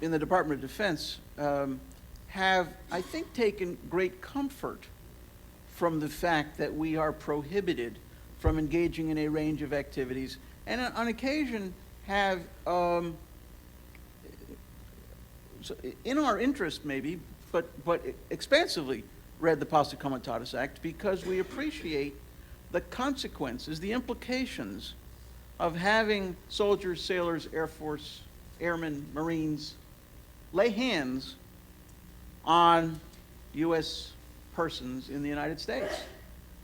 in the Department of Defense have, I think, taken great comfort from the fact that we are prohibited from engaging in a range of activities, and on occasion have, in our interest maybe, but expansively read the Posse Comitatus Act because we appreciate the consequences, the implications of having soldiers, sailors, Air Force, airmen, Marines lay hands on U.S. persons in the United States.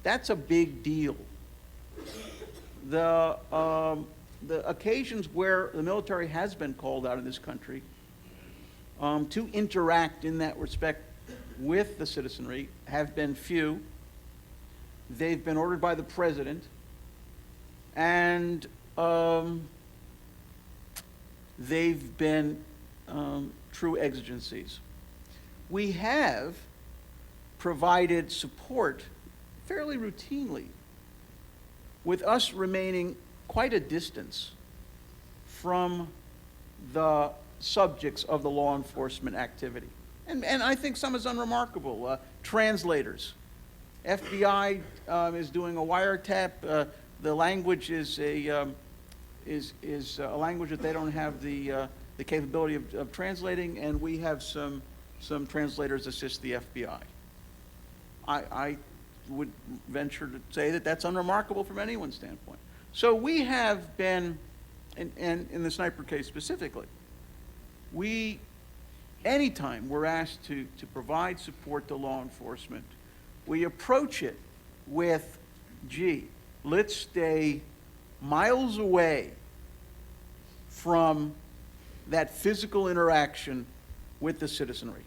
That's a big deal. The occasions where the military has been called out of this country to interact in that respect with the citizenry have been few. They've been ordered by the president, and they've been true exigencies. We have provided support fairly routinely, with us remaining quite a distance from the subjects of the law enforcement activity. And I think some is unremarkable. Translators. FBI is doing a wiretap. The language is a language that they don't have the capability of translating, and we have some translators assist the FBI. I would venture to say that that's unremarkable from anyone's standpoint. So we have been, and in the sniper case specifically, anytime we're asked to provide support to law enforcement, we approach it with, gee, let's stay miles away from that physical interaction with the citizenry.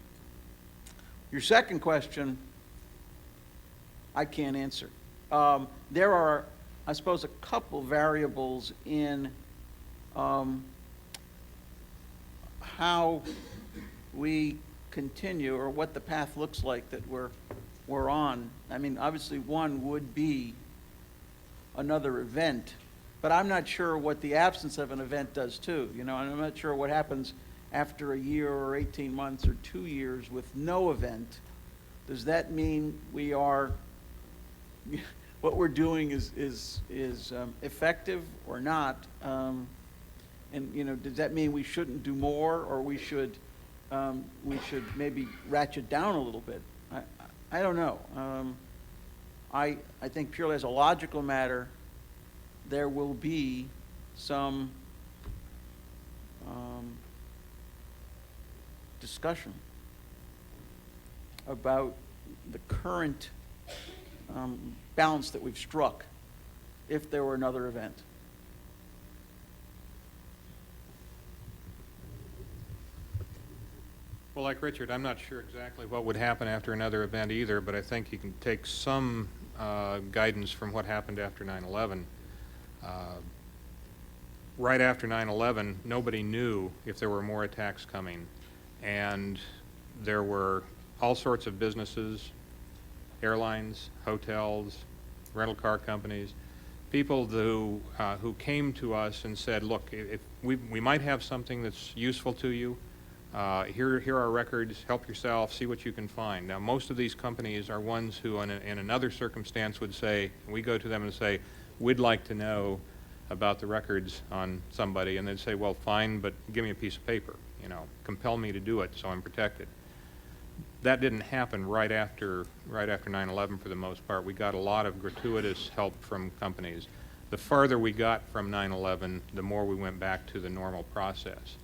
Your second question, I can't answer. There are, I suppose, a couple variables in how we continue, or what the path looks like that we're on. I mean, obviously one would be another event, but I'm not sure what the absence of an event does too. You know, and I'm not sure what happens after a year or 18 months or 2 years with no event. Does that mean we are, what we're doing is effective or not? And you know, does that mean we shouldn't do more, or we should maybe ratchet down a little bit? I don't know. I think purely as a logical matter, there will be some discussion about the current balance that we've struck if there were another event. Well, like Richard, I'm not sure exactly what would happen after another event either, but I think you can take some guidance from what happened after 9/11. right after 9/11, nobody knew if there were more attacks coming. And there were all sorts of businesses, airlines, hotels, rental car companies, people who came to us and said, look, if we might have something that's useful to you. Here are records, help yourself, see what you can find. Now, most of these companies are ones who in another circumstance would say, we go to them and say, we'd like to know about the records on somebody, and they'd say, well, fine, but give me a piece of paper, you know, compel me to do it so I'm protected. That didn't happen right after 9/11 for the most part. We got a lot of gratuitous help from companies. The farther we got from 9/11, the more we went back to the normal process.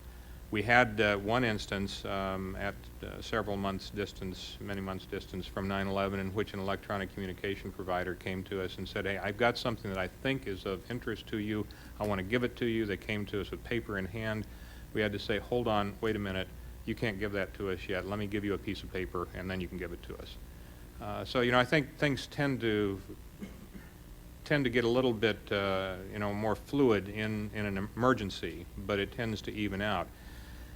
We had one instance at several months' distance, many months' distance from 9/11, in which an electronic communication provider came to us and said, hey, I've got something that I think is of interest to you. I want to give it to you. They came to us with paper in hand. We had to say, hold on, wait a minute. You can't give that to us yet. Let me give you a piece of paper, and then you can give it to us. So, you know, I think things tend to get a little bit, you know, more fluid in an emergency, but it tends to even out.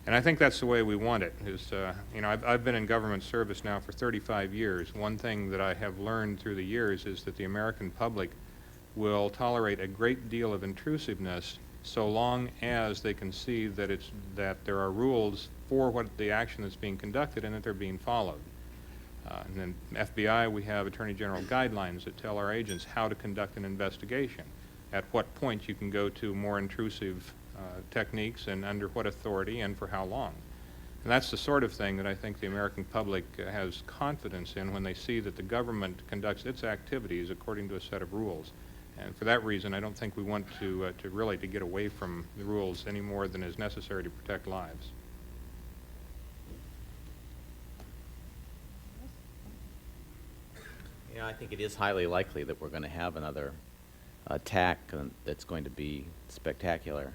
And I think that's the way we want it. Is, you know, I've been in government service now for 35 years. One thing that I have learned through the years is that the American public will tolerate a great deal of intrusiveness so long as they can see that there are rules for what the action that's being conducted and that they're being followed. And then FBI, we have Attorney General guidelines that tell our agents how to conduct an investigation, at what point you can go to more intrusive techniques and under what authority and for how long. And that's the sort of thing that I think the American public has confidence in when they see that the government conducts its activities according to a set of rules. And for that reason, I don't think we want to really get away from the rules any more than is necessary to protect lives. You know, I think it is highly likely that we're going to have another attack that's going to be spectacular.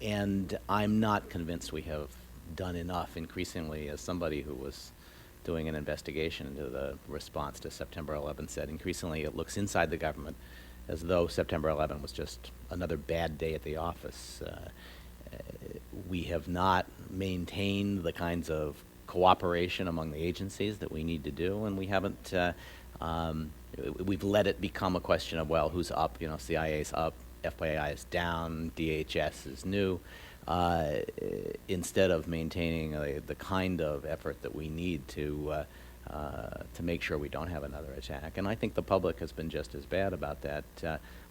And I'm not convinced we have done enough. Increasingly, as somebody who was doing an investigation into the response to September 11 said, increasingly it looks inside the government as though September 11 was just another bad day at the office. We have not maintained the kinds of cooperation among the agencies that we need to do, and we haven't, we've let it become a question of, well, who's up? You know, CIA's up, FBI is down, DHS is new, instead of maintaining the kind of effort that we need to make sure we don't have another attack. And I think the public has been just as bad about that.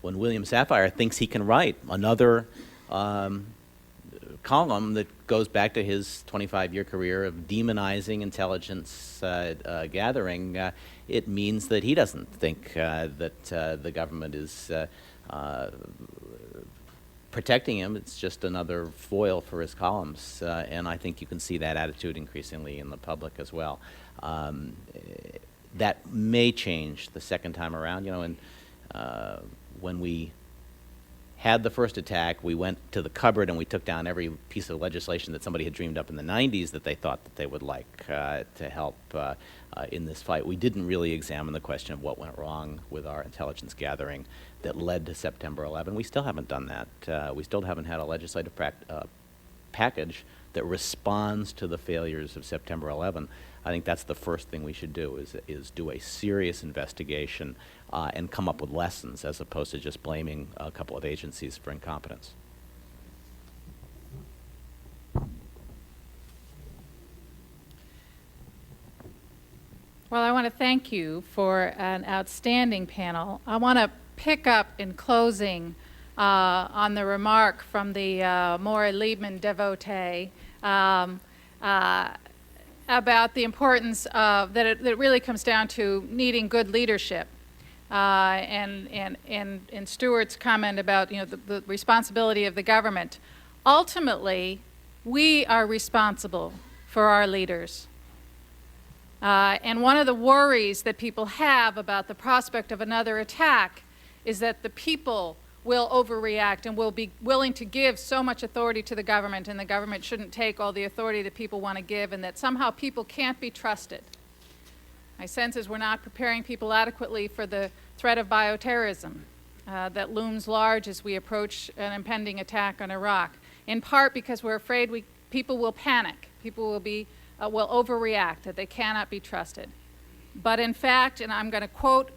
When William Safire thinks he can write another column that goes back to his 25-year career of demonizing intelligence gathering, it means that he doesn't think that the government is protecting him. It's just another foil for his columns, and I think you can see that attitude increasingly in the public as well. That may change the second time around. You know, and when we had the first attack, we went to the cupboard and we took down every piece of legislation that somebody had dreamed up in the 90s that they thought that they would like to help in this fight. We didn't really examine the question of what went wrong with our intelligence gathering that led to September 11. We still haven't done that. We still haven't had a legislative package that responds to the failures of September 11. I think that's the first thing we should do, is do a serious investigation and come up with lessons as opposed to just blaming a couple of agencies for incompetence. Well, I want to thank you for an outstanding panel. I want to pick up in closing on the remark from the Maury Liebman devotee about the importance of that it really comes down to needing good leadership, and Stuart's comment about, you know, the responsibility of the government. Ultimately, we are responsible for our leaders. And one of the worries that people have about the prospect of another attack is that the people will overreact and will be willing to give so much authority to the government, and the government shouldn't take all the authority that people want to give, and that somehow people can't be trusted. My sense is we're not preparing people adequately for the threat of bioterrorism. that looms large as we approach an impending attack on Iraq, in part because we're afraid people will panic, people will overreact, that they cannot be trusted. But in fact, and I'm going to quote,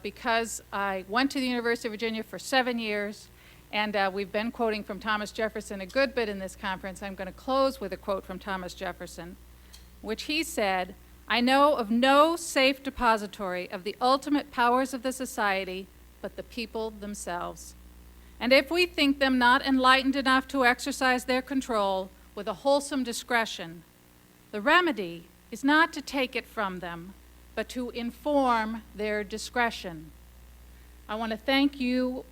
because I went to the University of Virginia for 7 years, and we've been quoting from Thomas Jefferson a good bit in this conference, I'm going to close with a quote from Thomas Jefferson, which he said, "I know of no safe depository of the ultimate powers of the society but the people themselves. And if we think them not enlightened enough to exercise their control with a wholesome discretion, the remedy is not to take it from them, but to inform their discretion." I want to thank you,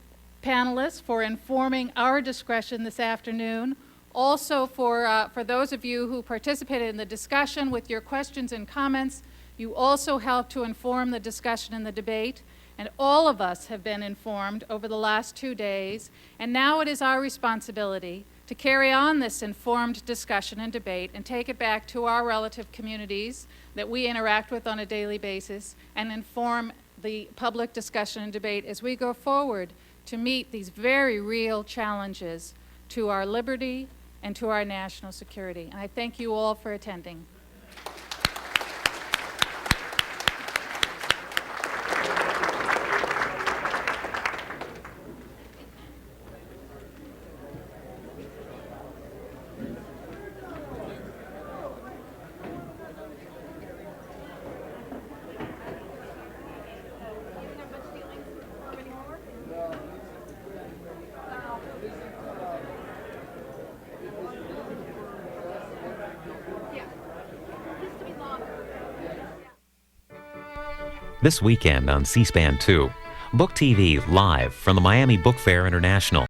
panelists, for informing our discretion this afternoon. Also for those of you who participated in the discussion with your questions and comments, you also helped to inform the discussion and the debate. And all of us have been informed over the last 2 days. And now it is our responsibility to carry on this informed discussion and debate and take it back to our relative communities that we interact with on a daily basis and inform the public discussion and debate as we go forward to meet these very real challenges to our liberty and to our national security. And I thank you all for attending. This weekend on C-SPAN 2, Book TV live from the Miami Book Fair International.